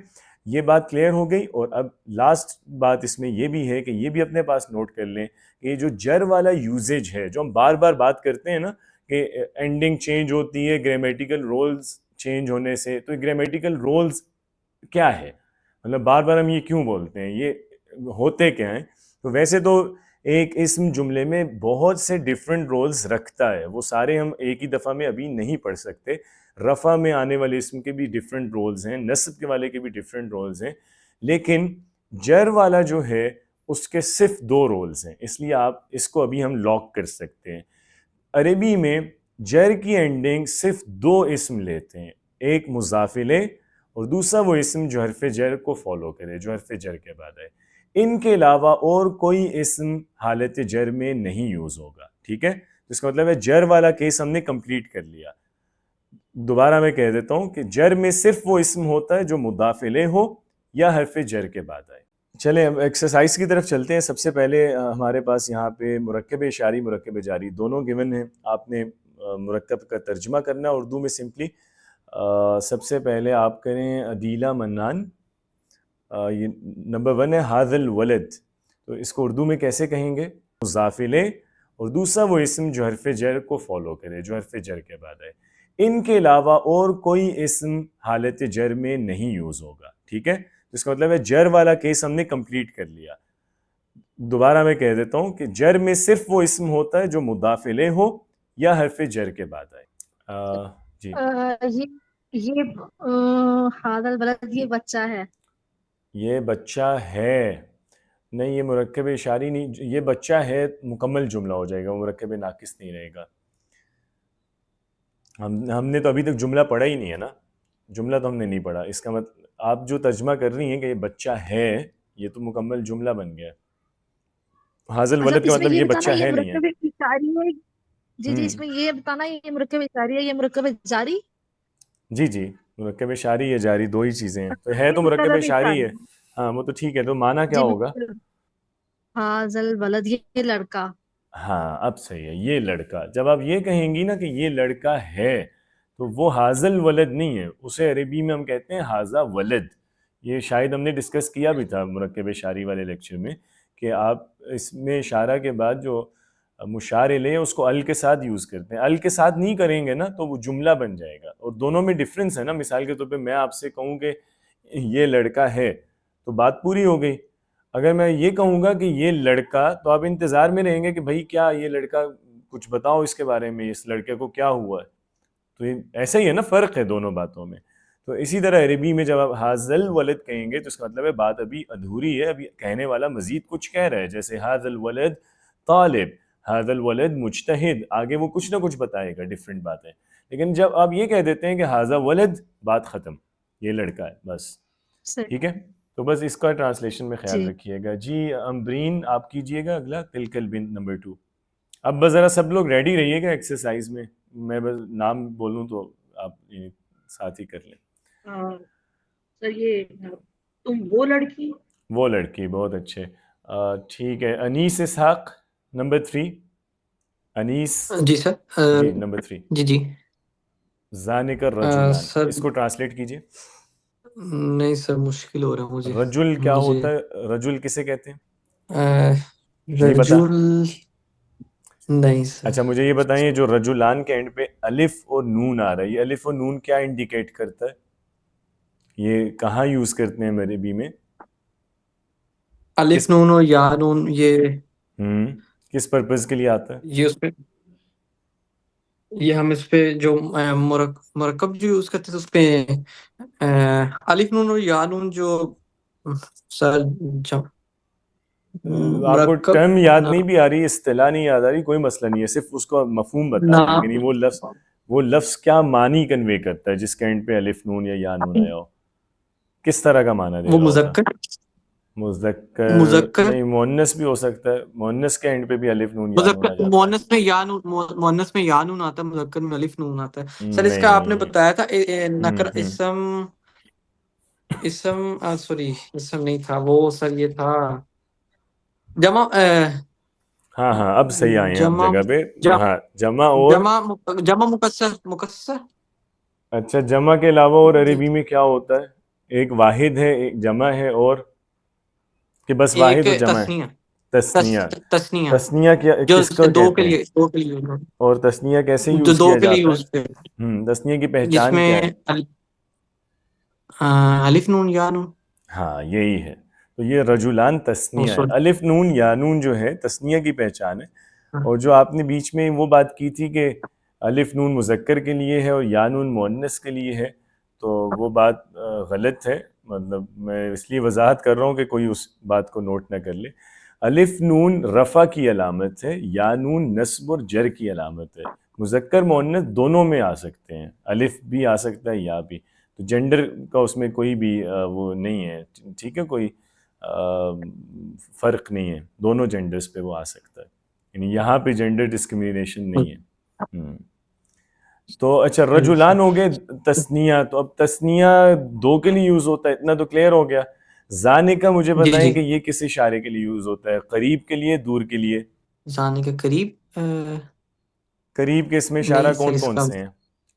یہ بات کلیئر ہو گئی. اور اب لاسٹ بات اس میں یہ بھی ہے کہ یہ بھی اپنے پاس نوٹ کر لیں کہ یہ جو جر والا یوزیج ہے جو ہم بار بار بات کرتے ہیں نا کہ اینڈنگ چینج ہوتی ہے گرامیٹیکل رولز چینج ہونے سے، تو گرامیٹیکل رولز کیا ہے، مطلب بار بار ہم یہ کیوں بولتے ہیں، یہ ہوتے کیا ہیں؟ تو ویسے تو ایک اسم جملے میں بہت سے ڈیفرنٹ رولز رکھتا ہے، وہ سارے ہم ایک ہی دفعہ میں ابھی نہیں پڑھ سکتے. رفع میں آنے والے اسم کے بھی ڈیفرنٹ رولز ہیں، نصب کے والے کے بھی ڈیفرنٹ رولز ہیں، لیکن جر والا جو ہے اس کے صرف 2 رولز ہیں، اس لیے آپ اس کو ابھی ہم لاک کر سکتے ہیں. عربی میں جر کی اینڈنگ صرف 2 اسم لیتے ہیں، ایک مضاف الیہ اور دوسرا وہ اسم جو حرف جر کو فالو کرے، جو حرف جر کے بعد آئے. ان کے علاوہ اور کوئی اسم حالت جر میں نہیں یوز ہوگا. ٹھیک ہے، اس کا مطلب ہے جر والا کیس ہم نے کمپلیٹ کر لیا. دوبارہ میں کہہ دیتا ہوں کہ جر میں صرف وہ اسم ہوتا ہے جو مضاف الیہ ہو یا حرف جر کے بعد آئے. چلیں اب ایکسرسائز کی طرف چلتے ہیں. سب سے پہلے ہمارے پاس یہاں پہ مرکب اشاری مرکب جاری دونوں گیون ہیں، آپ نے مرکب کا ترجمہ کرنا اردو میں سمپلی. سب سے پہلے آپ کریں عدیلہ منان. یہ نمبر 1 ہے ھذا الولد، تو اس کو اردو میں کیسے کہیں گے؟ مضاف الیہ اور دوسرا وہ اسم جو حرف جر کو فالو کرے، جو حرف جر کے بعد آئے. ان کے علاوہ اور کوئی اسم حالت جر میں نہیں یوز ہوگا. ٹھیک ہے، اس کا مطلب ہے جر والا کیس ہم نے کمپلیٹ کر لیا. دوبارہ میں کہہ دیتا ہوں کہ جر میں صرف وہ اسم ہوتا ہے جو مضاف الیہ ہو یا حرف جر کے بعد آئے. جی یہ ھذا الولد یہ بچہ ہے. یہ بچہ ہے نہیں، یہ مرکب اشاری نہیں، یہ بچہ ہے مکمل جملہ ہو جائے گا، وہ مرکب ناقص نہیں رہے گا. ہم نے تو ابھی تک جملہ پڑھا ہی نہیں ہے نا، جملہ تو ہم نے نہیں پڑھا. اس کا مطلب آپ جو ترجمہ کر رہی ہیں کہ یہ بچہ ہے، یہ تو مکمل جملہ بن گیا. حاصل ولد کا مطلب یہ بچہ ہے نہیں ہے. جی اس میں یہ بتانا یہ مرکب اشاری ہے، یہ مرکب جاری. جی مرکب اشاری یا جاری دو ہی چیزیں ہیں، تو ہے تو یہ مرکب طلب اشاری ہے. اشاری ہاں وہ تو ٹھیک ہے، تو معنی کیا جی ہوگا؟ بالکل. حاضل ولد یہ لڑکا. ہاں اب صحیح ہے، یہ لڑکا. جب آپ یہ کہیں گی نا کہ یہ لڑکا ہے تو وہ حاضل ولد نہیں ہے، اسے عربی میں ہم کہتے ہیں حاضا ولد. یہ شاید ہم نے ڈسکس کیا بھی تھا مرکب اشاری والے لیکچر میں، کہ آپ اس میں اشارہ کے بعد جو مشار الیہ اس کو ال کے ساتھ یوز کرتے ہیں. ال کے ساتھ نہیں کریں گے نا تو وہ جملہ بن جائے گا، اور دونوں میں ڈفرینس ہے نا. مثال کے طور پہ میں آپ سے کہوں کہ یہ لڑکا ہے تو بات پوری ہو گئی. اگر میں یہ کہوں گا کہ یہ لڑکا تو آپ انتظار میں رہیں گے کہ بھائی کیا یہ لڑکا، کچھ بتاؤ اس کے بارے میں، اس لڑکے کو کیا ہوا ہے. تو یہ ایسا ہی ہے نا، فرق ہے دونوں باتوں میں. تو اسی طرح عربی میں جب آپ حاضل ولد کہیں گے تو اس کا مطلب ہے بات ابھی ادھوری ہے، ابھی کہنے والا مزید کچھ کہہ رہا ہے. جیسے حاضل ولد طالب، حاضل ولد مجتہد، آگے وہ کچھ نہ کچھ بتائے گا، ڈفرینٹ باتیں. لیکن جب آپ یہ کہہ دیتے ہیں کہ حاضا ولد، بات ختم، یہ لڑکا ہے بس. صحیح. ٹھیک ہے، تو بس اس کا ٹرانسلیشن میں خیال جی رکھیے گا. جی امبرین آپ کیجئے گا اگلا، تلک البنت نمبر 2. اب بس ذرا سب لوگ ریڈی رہیے گا ایکسرسائز میں، میں بس نام بولوں تو آپ ساتھ ہی کر لیں. سر یہ تم وہ لڑکی. وہ لڑکی، بہت اچھے. ٹھیک ہے، انیس اسحاق نمبر 3. انیس. جی سر. جی نمبر 3. جی جی ذانک الرجلان، سر. اس کو ٹرانسلیٹ کیجئے. نہیں سر، مشکل ہو رہا ہے مجھے. رجل کیا مجھے ہوتا ہے؟ رجل کسے کہتے ہیں؟ نہیں پتا؟ رجل نہیں سر. اچھا مجھے یہ بتائیں، جو رجلان کے اینڈ پہ الف اور نون آ رہا ہے، یہ الف اور نون کیا انڈیکیٹ کرتا ہے؟ یہ کہاں یوز کرتے ہیں عربی میں؟ الف کس نون اور یا نون، کس پرپز کے لیے آتا ہے؟ یہ اس پہ، یہ ہم اس پہ جو مرکب جو یوز کرتے تھے اس پہ الف نون اور یا نون جو سر آپ کو مرکب ٹرم یاد نہیں بھی آ رہی، اصطلاح نہیں یاد آ رہی، کوئی مسئلہ نہیں ہے، صرف اس کو مفہوم بتا دیں کہ نہیں وہ لفظ کیا معنی کنوے کرتا ہے جس کے اینڈ پہ الف نون یا یا نون آیا ہو، کس طرح کا معنی دے وہ رہا ہوتا. مذکر مذکر مذکر نہیں، مؤنث بھی ہو سکتا ہے، مؤنث کے اینڈ پہ بھی الف نون یا نون آ مذکر جاتا ہے. مؤنث میں یا نون، مؤنث میں یا نون آتا ہے، مذکر میں الف نون آتا ہے. سر اس کا آپ نے نہیں. بتایا تھا نکر ہوں اسم سوری اسم نہیں تھا وہ سر، یہ تھا جمع ہاں ہاں اب صحیح آئے ہیں اب جمع جگہ پہ. ہاں جمع اور جمع جمع مکسر. اچھا جمع کے علاوہ اور جی عربی میں کیا ہوتا ہے؟ ایک واحد ہے، ایک جمع ہے، اور کہ بس ایک واحد اور جمع ہے؟ تسنیہ. تسنیہ. تسنیہ تسنیہ کیا، جو کس کو دو کے کہتے ہیں؟ لیے، دو کے لیے اور تسنیہ کیسے جو یوز دو کیا کے لیے جاتا یوز پہ، ہے؟ تسنیہ کی جس پہچان میں کیا ہے؟ الف نون یا نون. ہاں یہی ہے. تو یہ رجلان تسنیہ ہے، الف نون یا نون جو ہے تسنیہ کی پہچان ہے. اور جو آپ نے بیچ میں وہ بات کی تھی کہ الف نون مذکر کے لیے ہے اور یا نون مؤنث کے لیے ہے، تو وہ بات غلط ہے. مطلب میں اس لیے وضاحت کر رہا ہوں کہ کوئی اس بات کو نوٹ نہ کر لے. الف نون رفع کی علامت ہے، یا نون نصب اور جر کی علامت ہے. مذکر مؤنث دونوں میں آ سکتے ہیں، الف بھی آ سکتا ہے یا بھی. تو جینڈر کا اس میں کوئی بھی وہ نہیں ہے، ٹھیک ہے، کوئی فرق نہیں ہے، دونوں جینڈرز پہ وہ آ سکتا ہے، یعنی یہاں پہ جینڈر ڈسکریمنیشن نہیں ہے. تو اچھا رجلان ہو گئے تسنیہ، تو اب تسنیہ دو کے لیے یوز ہوتا ہے، اتنا تو کلیئر ہو گیا. ذانکہ مجھے جی بتائیں جی کہ یہ کس اشارے کے لیے یوز ہوتا ہے؟ قریب کے لیے، دور کے لیے؟ زانے کے قریب. قریب کے اس میں اشارہ نہیں سر کون اس کون کا، سے ہیں؟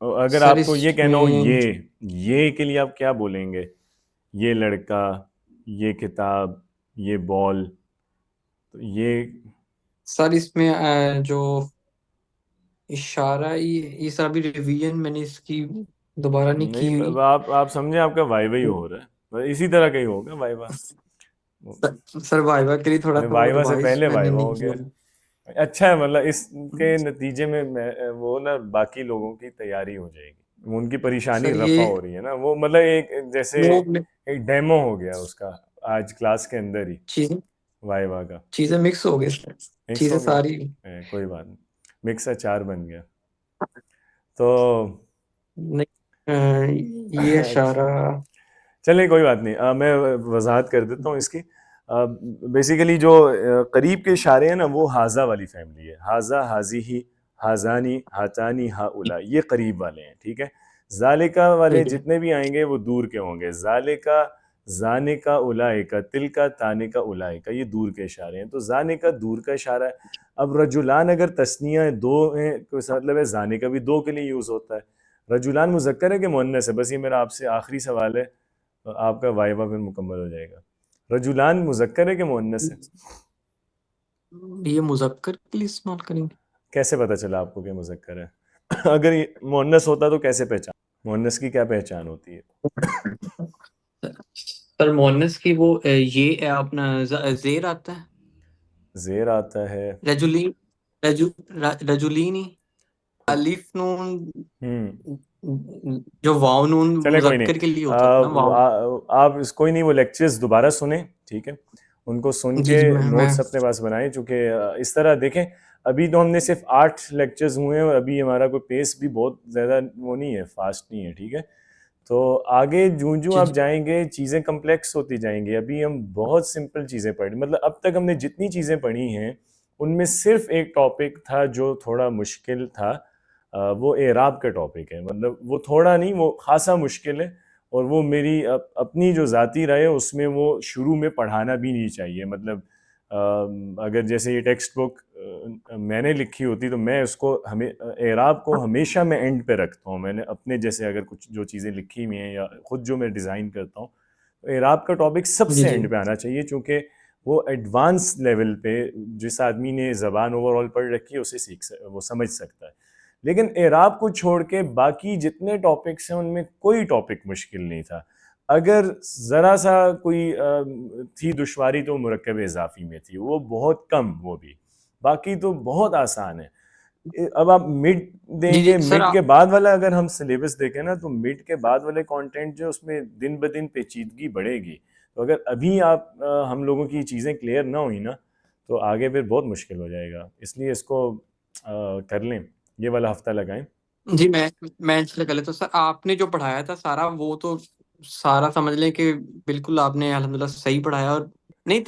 اور اگر سر آپ اس کو یہ کہنا ہو میں یہ کے لیے آپ کیا بولیں گے؟ یہ لڑکا، یہ کتاب، یہ بال، تو یہ سر اس میں جو اشارہ، یہ سر ابھی ریویژن میں نے اس کی دوبارہ نہیں کی ہوئی. نہیں آپ سمجھیں آپ کا وائیوا ہی ہو رہا ہے، اسی طرح کا ہی ہوگا وائیوا. سر وائیوا کے لیے تھوڑا سا وہ وائیوا سے ریوائز پہلے میں نے وائیوا نہیں ہو گیا. کیا. اچھا ہے، مطلب اس کے نتیجے میں وہ نا باقی لوگوں کی تیاری ہو جائے گی، ان کی پریشانی سر رفع یہ ہو رہی ہے نا. وہ مطلب ایک جیسے وہ ایک ڈیمو ہو گیا اس کا آج کلاس کے اندر ہی چیزیں وائیوا کا. چیزیں مکس ہو گئی سر، مکس چیزیں ہو ساری. گیا، کوئی بات نہیں، مکس اچار بن گیا. تو یہ اشارہ چلیں کوئی بات نہیں، میں وضاحت کر دیتا ہوں اس کی. بیسیکلی جو قریب کے اشارے ہیں نا وہ حاذا والی فیملی ہے، حاذا، حاذی ہی، حاذانی، ہاتانی، ہاؤلا، یہ قریب والے ہیں، ٹھیک ہے. ذالکا والے ٹھیک ہے جتنے بھی آئیں گے وہ دور کے ہوں گے. ذالکا، زانکا، اولائکا، تلکا، تانکا، اولائکا، یہ دور کے اشارے ہیں. تو زانکا دور کا اشارہ ہے. اب رجلان اگر تثنیہ ہے، دو ہیں، تو اس کا مطلب ہے زانکا بھی دو کے لیے یوز ہوتا ہے. رجلان مذکر ہے کہ مؤنث ہے؟ بس یہ میرا آپ سے آخری سوال ہے، آپ کا وائبہ پھر مکمل ہو جائے گا. رجلان مذکر ہے کہ مؤنث ہے؟ یہ مذکر کے لیے استعمال کریں گے. کیسے پتہ چلا آپ کو کہ مذکر ہے؟ اگر یہ مؤنث ہوتا تو کیسے پہچان؟ مؤنث کی کیا پہچان ہوتی ہے؟ سر مونس کی وہ یہ اپنا زیر آتا ہے، زیر آتا ہے. رجولین، رجولینی، الف نون جو واو نون چلے کوئی نہیں، مذکر کے لیے ہوتا تھا نا واو. آپ اس کوئی نہیں، وہ لیکچرز دوبارہ سنیں، ٹھیک ہے، ان کو سن جی کے جی میں نوٹس اپنے پاس بنائیں. چونکہ اس طرح دیکھیں ابھی تو ہم نے صرف 8 لیکچرز ہوئے ہیں اور ابھی ہمارا کوئی پیس بھی بہت زیادہ وہ نہیں ہے، فاسٹ نہیں ہے، ٹھیک ہے. تو آگے جوں جی آپ جی جائیں گے چیزیں کمپلیکس ہوتی جائیں گی. ابھی ہم بہت سمپل چیزیں پڑھی، مطلب اب تک ہم نے جتنی چیزیں پڑھی ہیں ان میں صرف ایک ٹاپک تھا جو تھوڑا مشکل تھا، وہ اعراب کا ٹاپک ہے. مطلب وہ تھوڑا نہیں، وہ خاصا مشکل ہے، اور وہ میری اپنی جو ذاتی رائے ہے اس میں وہ شروع میں پڑھانا بھی نہیں چاہیے. مطلب اگر جیسے یہ ٹیکسٹ بک میں نے لکھی ہوتی تو میں اس کو اعراب کو ہمیشہ میں اینڈ پہ رکھتا ہوں. میں نے اپنے جیسے اگر کچھ جو چیزیں لکھی ہوئی ہیں یا خود جو میں ڈیزائن کرتا ہوں، تو اعراب کا ٹاپک سب جی سے جی اینڈ پہ آنا چاہیے، چونکہ وہ ایڈوانس لیول پہ جس آدمی نے زبان اوور آل پڑھ رکھی ہے اسے وہ سمجھ سکتا ہے. لیکن اعراب کو چھوڑ کے باقی جتنے ٹاپکس ہیں ان میں کوئی ٹاپک مشکل نہیں تھا. اگر ذرا سا کوئی تھی دشواری تو مرکب اضافی میں تھی، وہ بہت کم، وہ بھی باقی تو بہت آسان ہے. اب آپ مڈ جی دیں جی گے، سر مڈ کے بعد والا اگر ہم سلیبس دیکھیں نا تو مڈ کے بعد والے کانٹینٹ جو اس میں دن بدن پیچیدگی بڑھے گی. تو اگر ابھی آپ ہم لوگوں کی چیزیں کلیئر نہ ہوئی نا تو آگے پھر بہت مشکل ہو جائے گا. اس لیے اس کو کر لیں، یہ والا ہفتہ لگائیں. جی میں اس لیے کر لیتا ہوں. سر آپ نے جو پڑھایا تھا سارا وہ تو سارا سمجھ لیں کہ بالکل آپ نے الحمدللہ صحیح پڑھایا، اور نہیں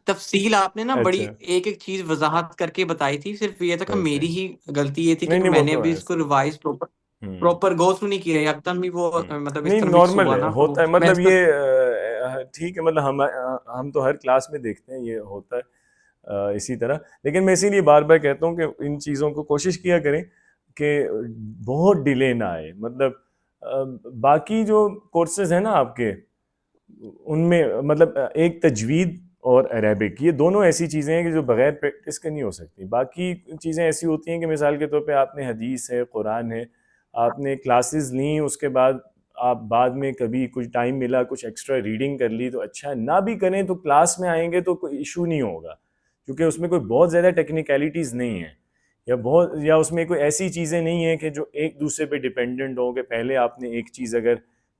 تفصیل آپ نے نا بڑی اچھا ایک ایک چیز وضاحت کر کے بتائی تھی. صرف یہ تھا کہ ایسے میری ہی غلطی یہ تھی نہیں کہ نہیں، میں وہ نے تو ابھی ہے اس کو صحیح. ریوائز پراپر گو تھرو نہیں کیا، یکدم ہی وہ مطلب اس نہیں طرح مکس نارمل ہوا ہے، نا، تو ہوتا ہے. میں مطلب اس کا یہ ٹھیک ہے، مطلب ہم تو ہر کلاس میں دیکھتے ہیں یہ ہوتا ہے اسی طرح. لیکن میں اسی لیے بار بار کہتا ہوں کہ ان چیزوں کو کوشش کیا کریں کہ بہت ڈیلے نہ آئے. مطلب باقی جو کورسز ہیں نا آپ کے ان میں مطلب ایک تجوید اور عربک، یہ دونوں ایسی چیزیں ہیں کہ جو بغیر پریکٹس کے نہیں ہو سکتی. باقی چیزیں ایسی ہوتی ہیں کہ مثال کے طور پہ آپ نے حدیث ہے، قرآن ہے، آپ نے کلاسز لیں، اس کے بعد آپ بعد میں کبھی کچھ ٹائم ملا کچھ ایکسٹرا ریڈنگ کر لی تو اچھا. نہ بھی کریں تو کلاس میں آئیں گے تو کوئی ایشو نہیں ہوگا، کیونکہ اس میں کوئی بہت زیادہ ٹیکنیکلٹیز نہیں ہیں، یا اس میں کوئی ایسی چیزیں نہیں ہیں کہ جو ایک دوسرے پہ ڈیپینڈنٹ ہوں کہ پہلے آپ نے ایک چیز اگر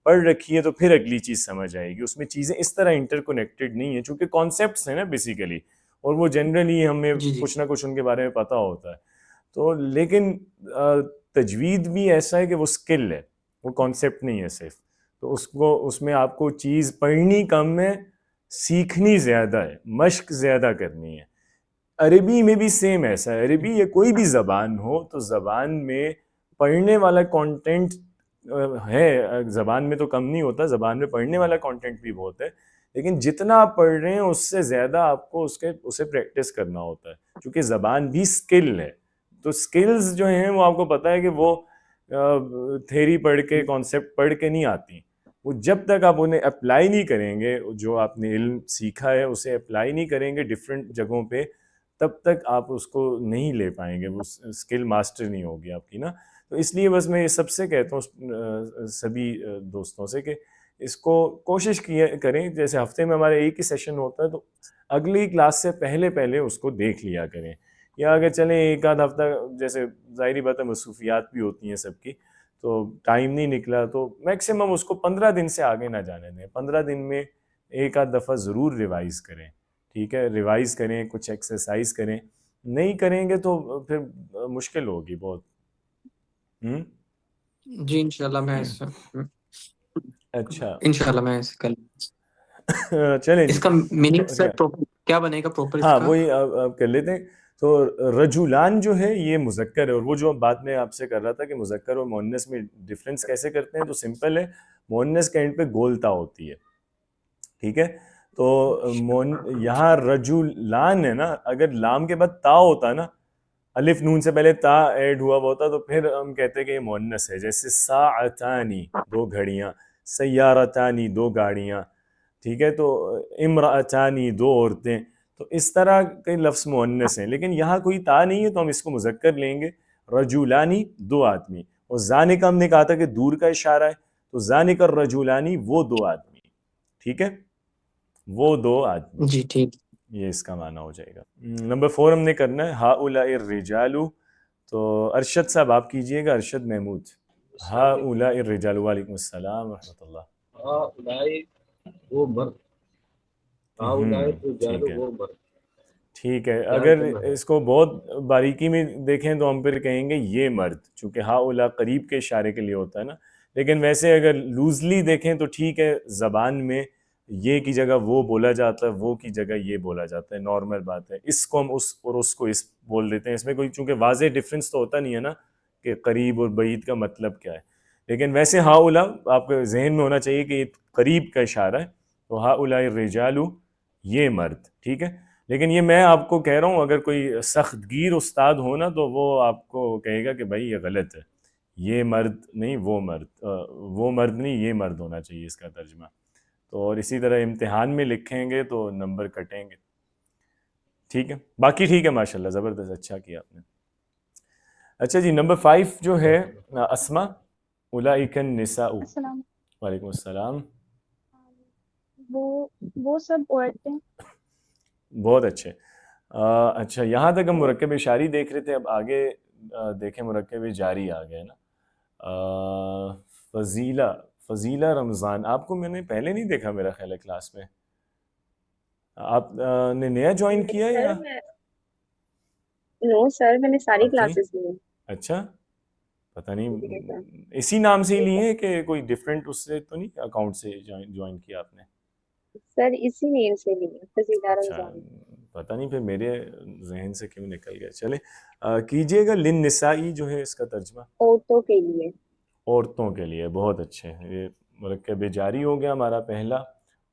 پڑھ رکھی ہے تو پھر اگلی چیز سمجھ آئے گی. اس میں چیزیں اس طرح انٹر کنیکٹڈ نہیں ہیں، چونکہ کانسیپٹس ہیں نا بیسیکلی، اور وہ جنرلی ہمیں جی جی کچھ نہ کچھ ان کے بارے میں پتہ ہوتا ہے. تو لیکن تجوید بھی ایسا ہے کہ وہ سکل ہے، وہ کانسیپٹ نہیں ہے صرف. تو اس میں آپ کو چیز پڑھنی کم ہے، سیکھنی زیادہ ہے، مشق زیادہ کرنی ہے. عربی میں بھی سیم ایسا ہے. عربی یا کوئی بھی زبان ہو تو زبان میں پڑھنے والا کانٹینٹ ہے، زبان میں تو کم نہیں ہوتا، زبان میں پڑھنے والا کانٹینٹ بھی بہت ہے، لیکن جتنا آپ پڑھ رہے ہیں اس سے زیادہ آپ کو اسے پریکٹس کرنا ہوتا ہے، کیونکہ زبان بھی سکل ہے. تو سکلز جو ہیں وہ آپ کو پتہ ہے کہ وہ تھیری پڑھ کے، کانسیپٹ پڑھ کے نہیں آتی. وہ جب تک آپ انہیں اپلائی نہیں کریں گے، جو آپ نے علم سیکھا ہے اسے اپلائی نہیں کریں گے ڈفرینٹ جگہوں پہ، تب تک آپ اس کو نہیں لے پائیں گے، وہ اسکل ماسٹر نہیں ہوگی آپ کی نا. تو اس لیے بس میں یہ سب سے کہتا ہوں سبھی دوستوں سے کہ اس کو کوشش کریں، جیسے ہفتے میں ہمارے ایک ہی سیشن ہوتا ہے تو اگلی کلاس سے پہلے اس کو دیکھ لیا کریں. یا اگر چلیں ایک آدھ ہفتہ، جیسے ظاہری بات ہے مصروفیات بھی ہوتی ہیں سب کی، تو ٹائم نہیں نکلا تو میکسیمم اس کو 15 دن سے آگے نہ جانے دیں. 15 دن میں ایک آدھ دفعہ ضرور ریوائز کریں، ٹھیک ہے، ریوائز کریں، کچھ ایکسرسائز کریں. نہیں کریں گے تو پھر مشکل ہوگی بہت. جی انشاءاللہ میں اچھا کل چلیں اس جی. کا میننگ سر کیا بنے گا پراپر اس ہاں کا؟ وہی آپ کر لیتے ہیں. تو رجولان جو ہے یہ مذکر ہے، اور وہ جو بات میں آپ سے کر رہا تھا کہ مذکر اور مؤنث میں ڈفرینس کیسے کرتے ہیں، تو سمپل ہے، مؤنث کے اینڈ پہ گولتا ہوتی ہے، ٹھیک ہے. تو یہاں رجولان ہے نا، اگر لام کے بعد تا ہوتا نا، الف نون سے پہلے تا ایڈ ہوا ہوتا تو پھر ہم کہتے ہیں کہ یہ مؤنث ہے. جیسے ساعتانی 2 گھڑیاں، سیارتانی 2 گاڑیاں، ٹھیک ہے. تو امرأتانی 2 عورتیں. تو اس طرح کئی لفظ مؤنث ہیں، لیکن یہاں کوئی تا نہیں ہے تو ہم اس کو مذکر لیں گے. رجولانی 2 آدمی، اور ذالک ہم نے کہا تھا کہ دور کا اشارہ ہے، تو ذالک الرجولانی وہ 2 آدمی، ٹھیک ہے، وہ 2 آدمی. جی ٹھیک. یہ اس کا معنی ہو جائے گا. نمبر 4 ہم نے کرنا ہے ہؤلاء الرجال. تو ارشد صاحب آپ کیجئے گا، ارشد محمود. ہؤلاء الرجال. وعلیکم السلام ورحمۃ اللہ. وہ مرد، ٹھیک ہے، وہ مرد. ٹھیک ہے. اگر اس کو بہت باریکی میں دیکھیں تو ہم پھر کہیں گے یہ مرد، چونکہ ہؤلاء قریب کے اشارے کے لیے ہوتا ہے نا. لیکن ویسے اگر لوزلی دیکھیں تو ٹھیک ہے، زبان میں یہ کی جگہ وہ بولا جاتا ہے، وہ کی جگہ یہ بولا جاتا ہے، نارمل بات ہے. اس کو ہم اس اور اس کو اس بول دیتے ہیں. اس میں کوئی چونکہ واضح ڈفرینس تو ہوتا نہیں ہے نا کہ قریب اور بعید کا مطلب کیا ہے. لیکن ویسے ہؤلاء آپ کے ذہن میں ہونا چاہیے کہ یہ قریب کا اشارہ ہے. تو ہؤلاء الرجال یہ مرد، ٹھیک ہے. لیکن یہ میں آپ کو کہہ رہا ہوں، اگر کوئی سخت گیر استاد ہو نا تو وہ آپ کو کہے گا کہ بھائی یہ غلط ہے، یہ مرد نہیں وہ مرد، وہ مرد نہیں یہ مرد ہونا چاہیے اس کا ترجمہ. تو اور اسی طرح امتحان میں لکھیں گے تو نمبر کٹیں گے، ٹھیک ہے. باقی ٹھیک ہے، ماشاءاللہ زبردست، اچھا کیا آپ نے. اچھا جی، نمبر 5 جو ہے اسما. اولئک النساء. السلام. وعلیکم السلام. وہ سب عورتیں. بہت اچھے. اچھا، یہاں تک ہم مرکب اشاری دیکھ رہے تھے. اب آگے دیکھیں مرکب جاری آ گئے نا. فضیلہ رمضان، آپ کو میں نے پہلے نہیں دیکھا میرا خیال ہے کلاس میں. آپ نے نیا جوائن کیا یا؟ نو سر، میں نے ساری آپ تھیں؟ کلاسز لی ہیں. اچھا، پتہ نہیں اسی نام سے ہی لی ہیں کہ کوئی ڈیفرنٹ اس سے تو نہیں اکاؤنٹ سے جوائن کیا آپ نے؟ سر اسی نیم سے لی ہیں، فضیلہ اچھا، رمضان. پتہ نہیں پھر میرے ذہن سے کیوں نکل گیا. چلے کیجئے گا. للنسائی جو ہے اس کا ترجمہ عورتوں کے لیے. عورتوں کے لیے. بہت اچھے. یہ مرکب جاری ہو گیا ہمارا پہلا.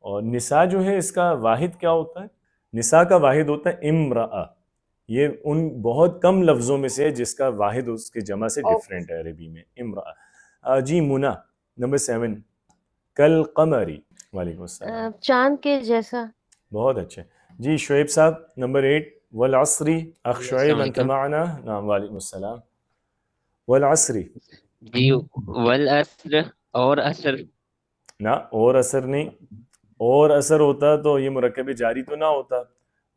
اور نساء جو ہے اس کا واحد کیا ہوتا ہے؟ نساء کا واحد ہوتا ہے امرأہ. یہ ان بہت کم لفظوں میں سے ہے جس کا واحد اس کے جمع سے ڈیفرنٹ ہے عربی میں، امرأہ. جی منى نمبر 7. کل قمری. وعلیکم السلام. چاند کے جیسا. بہت اچھے. جی شعیب صاحب نمبر 8. والعصری. اخ شعیب انت معنا؟ نعم. وعلیکم السلام. والعصری. جی والعصر اور عصر. نہ اور اثر نہیں. اور اثر ہوتا تو یہ مرکب جاری تو نہ ہوتا،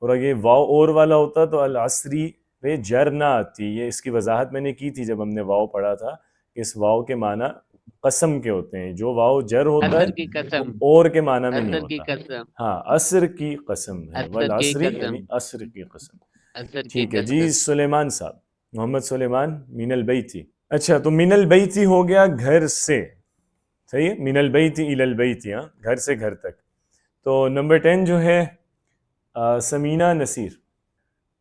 اور اگر یہ واو اور والا ہوتا تو العصری پہ جر نہ آتی. یہ اس کی وضاحت میں نے کی تھی جب ہم نے واو پڑھا تھا کہ اس واو کے معنی قسم کے ہوتے ہیں. جو واو جر ہوتا ہے عصر کی قسم. وہ اور کے معنی میں نہیں عصر کی ہوتا. قسم. ہاں، عصر کی قسم ہے. عصر کی والعصری قسم. یعنی عصر کی قسم. عصر کی ٹھیک ہے قسم. جی. سلیمان صاحب، محمد سلیمان. من البیتی. اچھا، تو من البیتی ہو گیا گھر سے، صحیح ہے. من البیت الی البیت، ہاں گھر سے گھر تک. تو نمبر 10 جو ہے سمینہ نصیر.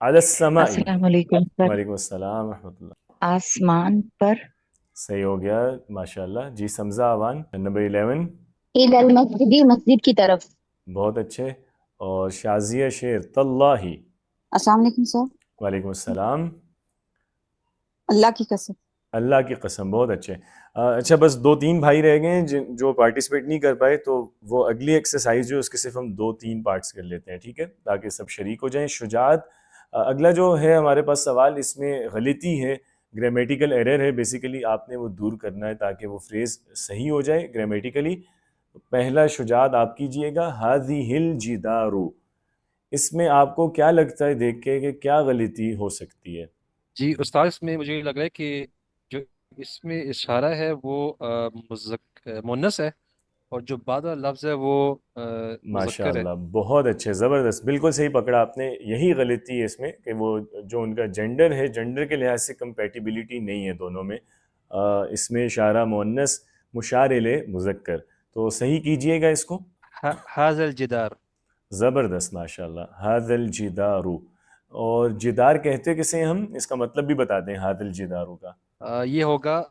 علی السماء. السلام علیکم سر. وعلیکم السلام ورحمۃ اللہ. آسمان پر. صحیح ہو گیا، ماشاءاللہ. جی سمزہ آوان نمبر 11. الی المسجد، مسجد کی طرف. بہت اچھے. اور شازیہ شیر. تاللہ. السلام علیکم سر. وعلیکم السلام. اللہ کی قسم. اللہ کی قسم. بہت اچھے. اچھا، بس 2-3 بھائی رہ گئے ہیں جو پارٹیسپیٹ نہیں کر پائے، تو وہ اگلی ایکسرسائز جو ہے اس کے صرف ہم 2-3 پارٹس کر لیتے ہیں، ٹھیک ہے، تاکہ سب شریک ہو جائیں. شجاعت، اگلا جو ہے ہمارے پاس سوال، اس میں غلطی ہے، گرامیٹیکل ایرر ہے. بیسیکلی آپ نے وہ دور کرنا ہے تاکہ وہ فریز صحیح ہو جائے گرامیٹیکلی. پہلا شجاعت آپ کیجئے گا. هذه الجدار. اس میں آپ کو کیا لگتا ہے دیکھ کے کہ کیا غلطی ہو سکتی ہے؟ جی استاد، اس میں مجھے لگ رہا ہے کہ جو اس میں اشارہ ہے وہ مؤنث ہے، اور جو بعد والا لفظ ہے وہ ماشاء مذکر ہے. اللہ، بہت اچھے، زبردست، بالکل صحیح پکڑا آپ نے. یہی غلطی ہے اس میں کہ وہ جو ان کا جینڈر ہے، جینڈر کے لحاظ سے کمپیٹیبلٹی نہیں ہے دونوں میں. اس میں اشارہ مؤنث، مشار الیہ مذکر. تو صحیح کیجئے گا اس کو. هذا الجدار. زبردست، ماشاء اللہ. هذا الجدار. اور جدار کہتے کسے ہم، اس کا مطلب بھی بتا دیں، ہاتھ الجدارو کا؟ یہ ہوگا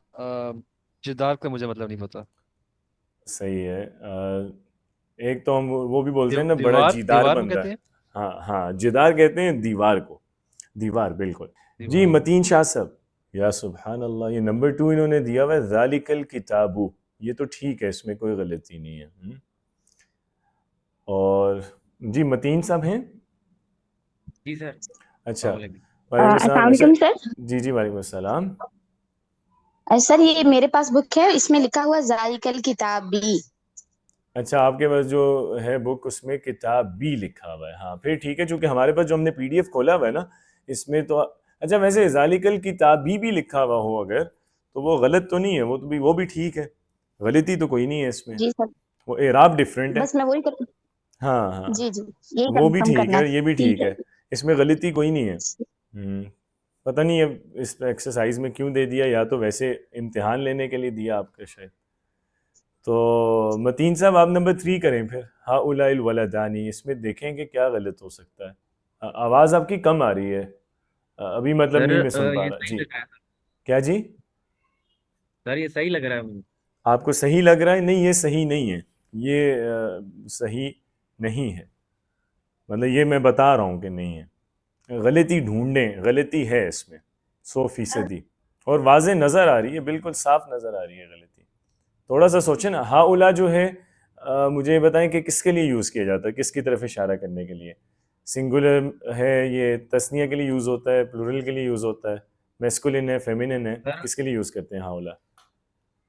جدار کا مجھے مطلب نہیں پتا. صحیح ہے. ایک تو ہم وہ بھی بولتے ہیں نا، بڑا دیوار جیدار دیوار کو بندہ کہتے ہے. ہیں. ہاں ہاں، جدار کہتے ہیں دیوار کو، دیوار بالکل. جی دیوار. متین شاہ صاحب، یا سبحان اللہ، یہ نمبر 2 انہوں نے دیا ہوا ہے، ذالک الکتابو. یہ تو ٹھیک ہے، اس میں کوئی غلطی نہیں ہے. اور جی متین صاحب ہیں؟ جی سر. اچھا، السلام علیکم. وعلیکم السلام السلام. اچھا علیکم سر. جی جی وعلیکم السلام. سر یہ میرے پاس بک ہے، اس میں لکھا ہوا ذالک الکتابی. اچھا، آپ کے پاس جو ہے بک، اس میں کتاب بھی لکھا ہوا ہے. ہاں پھر ٹھیک ہے، چونکہ ہمارے پاس جو ہم نے پی ڈی ایف کھولا ہوا ہے نا، اس میں تو اچھا ویسے ذالک الکتابی بھی لکھا ہوا ہو اگر، تو وہ غلط تو نہیں ہے، وہ بھی ٹھیک ہے، غلطی تو کوئی نہیں ہے اس میں. جی سر، وہ اعراب ڈفرینٹ ہے. بس میں وہی کر. ہاں ہاں، جی جی، یہی وہ بھی کنفرم ٹھیک کرنا ہے، یہ بھی تھا. ٹھیک ہے، اس میں غلطی کوئی نہیں ہے. پتہ نہیں اب اس ایکسرسائز میں کیوں دے دیا، یا تو ویسے امتحان لینے کے لیے دیا آپ کا شاید. تو متین صاحب آپ نمبر 3 کریں پھر، ہا اولا الولدانی. اس میں دیکھیں کہ کیا غلط ہو سکتا ہے. آواز آپ کی کم آ رہی ہے ابھی، مطلب سر نہیں میں سن پا یہ رہا. صحیح جی لگ رہا ہے. کیا جی؟ سر یہ صحیح لگ رہا ہے مجھے. آپ کو صحیح لگ رہا ہے؟ نہیں، یہ صحیح نہیں ہے، یہ صحیح نہیں ہے. مطلب یہ میں بتا رہا ہوں کہ نہیں ہے. غلطی ڈھونڈیں، غلطی ہے اس میں 100%، اور واضح نظر آ رہی ہے، بالکل صاف نظر آ رہی ہے غلطی. تھوڑا سا سوچیں نا. ہا اولا جو ہے، مجھے یہ بتائیں کہ کس کے لیے یوز کیا جاتا ہے، کس کی طرف اشارہ کرنے کے لیے؟ سنگولر ہے، یہ تثنیہ کے لیے یوز ہوتا ہے، پلورل کے لیے یوز ہوتا ہے، میسکولن ہے، فیمینن ہے، سر کس کے لیے یوز کرتے ہیں ہا اولا؟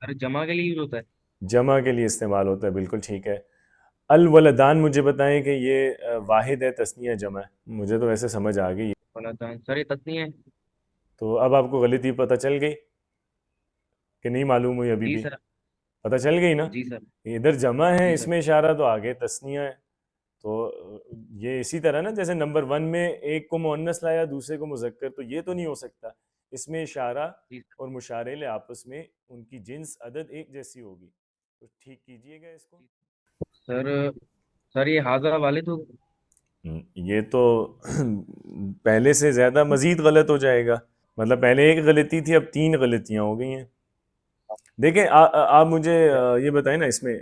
سر جمع کے لیے یوز ہوتا ہے. جمع کے لیے استعمال ہوتا ہے، بالکل ٹھیک ہے. الولدان مجھے بتائیں کہ یہ واحد ہے، تثنیہ جمع ہے؟ مجھے تو ویسے سمجھ آ گئی. ولدان سر یہ تثنیہ ہے. تو اب آپ کو غلطی پتہ چل گئی کہ نہیں معلوم ہوئی ابھی جی بھی؟ سر. پتہ چل گئی نا. جی سر. ادھر جمع ہے، جی اس سر. میں اشارہ، تو آگے تثنیہ ہے. تو یہ اسی طرح نا، جیسے نمبر 1 میں ایک کو مؤنث لایا، دوسرے کو مذکر، تو یہ تو نہیں ہو سکتا. اس میں اشارہ جی سر. اور مشارے لے آپس میں ان کی جنس عدد ایک جیسی ہوگی. تو ٹھیک کیجئے گا اس کو. سر یہ حاضہ والد ہو. یہ تو پہلے سے زیادہ مزید غلط ہو جائے گا. مطلب پہلے ایک غلطی تھی، اب 3 غلطیاں ہو گئی ہیں. دیکھیں آپ مجھے یہ بتائیں نا، اس میں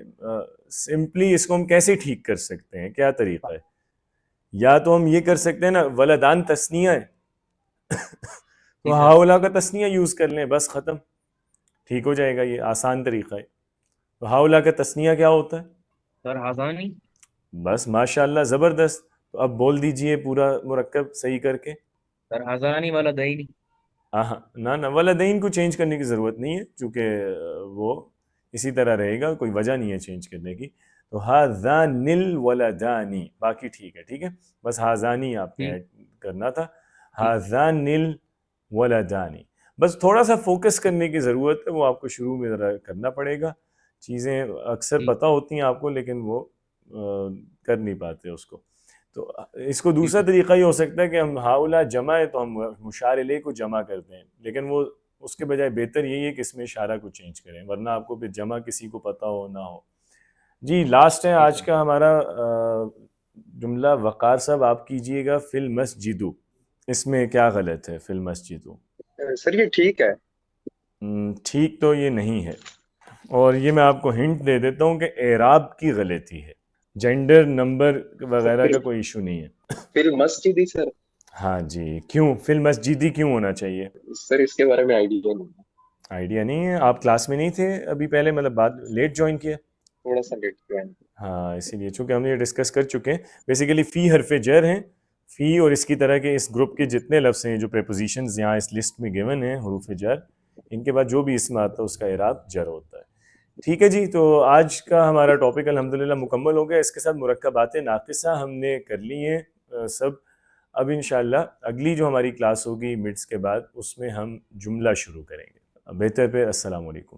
سمپلی اس کو ہم کیسے ٹھیک کر سکتے ہیں، کیا طریقہ ہے؟ یا تو ہم یہ کر سکتے ہیں نا، ولدان تثنیہ ہے تو جی سر. ہاولا کا تثنیہ یوز کر لیں، بس ختم، ٹھیک ہو جائے گا. یہ آسان طریقہ ہے. تو ہاولا کا تثنیہ کیا ہوتا ہے؟ سر حاضانی. بس ماشاءاللہ، زبردست. تو اب بول دیجئے پورا مرکب صحیح کر کے. سر حاضانی ولدینی. ہاں نہ ولدین کو چینج کرنے کی ضرورت نہیں ہے، چونکہ وہ اسی طرح رہے گا، کوئی وجہ نہیں ہے چینج کرنے کی. تو ہاذان الولدانی باقی ٹھیک ہے. ٹھیک ہے، بس ہاذانی آپ نے ٹھیک. ایڈ کرنا تھا. ٹھیک. ہاذان الولدانی، بس تھوڑا سا فوکس کرنے کی ضرورت ہے، وہ آپ کو شروع میں ذرا کرنا پڑے گا. چیزیں اکثر ٹھیک. پتہ ہوتی ہیں آپ کو، لیکن وہ کر نہیں پاتے اس کو. تو اس کو ٹھیک دوسرا ہے. طریقہ یہ ہو سکتا ہے کہ ہم ہاؤلا جمع ہے تو ہم مشار الیہ کو جمع کرتے ہیں، لیکن وہ اس کے بجائے بہتر یہی ہے کہ اس میں اشارہ کو چینج کریں، ورنہ آپ کو پھر جمع کسی کو پتہ ہو نہ ہو. جی لاسٹ ہے جی آج سر. کا ہمارا جملہ. وقار صاحب آپ کیجئے گا، فی المسجد. اس میں کیا غلط ہے فی المسجد؟ سر یہ ٹھیک ہے. ٹھیک تو یہ نہیں ہے، اور یہ میں آپ کو ہنٹ دے دیتا ہوں کہ اعراب کی غلطی ہے، جینڈر نمبر وغیرہ کا کوئی ایشو نہیں ہے. فی المسجد ہی سر. ہاں جی، کیوں فی المسجد کیوں ہونا چاہیے؟ سر اس کے بارے میں آئیڈیا نہیں. آئیڈیا نہیں ہے؟ آپ کلاس میں نہیں تھے ابھی پہلے، مطلب بعد لیٹ جوائن کیا؟ تھوڑا سا لیٹ کیا ہے. ہاں اسی لیے، چونکہ ہم یہ ڈسکس کر چکے ہیں. بیسیکلی فی حرف جر ہیں، فی اور اس کی طرح کے اس گروپ کے جتنے لفظ ہیں جو پریپوزیشنز یہاں اس لسٹ میں گیون ہیں حروف جر، ان کے بعد جو بھی اسم آتا ہے اس کا اعراب جر ہوتا ہے. ٹھیک ہے جی، تو آج کا ہمارا ٹاپک الحمدللہ مکمل ہو گیا. اس کے ساتھ مرکبات ناقصہ ہم نے کر لی ہیں سب. اب انشاءاللہ اگلی جو ہماری کلاس ہوگی مڈس کے بعد، اس میں ہم جملہ شروع کریں گے. بہتر پہ السلام علیکم.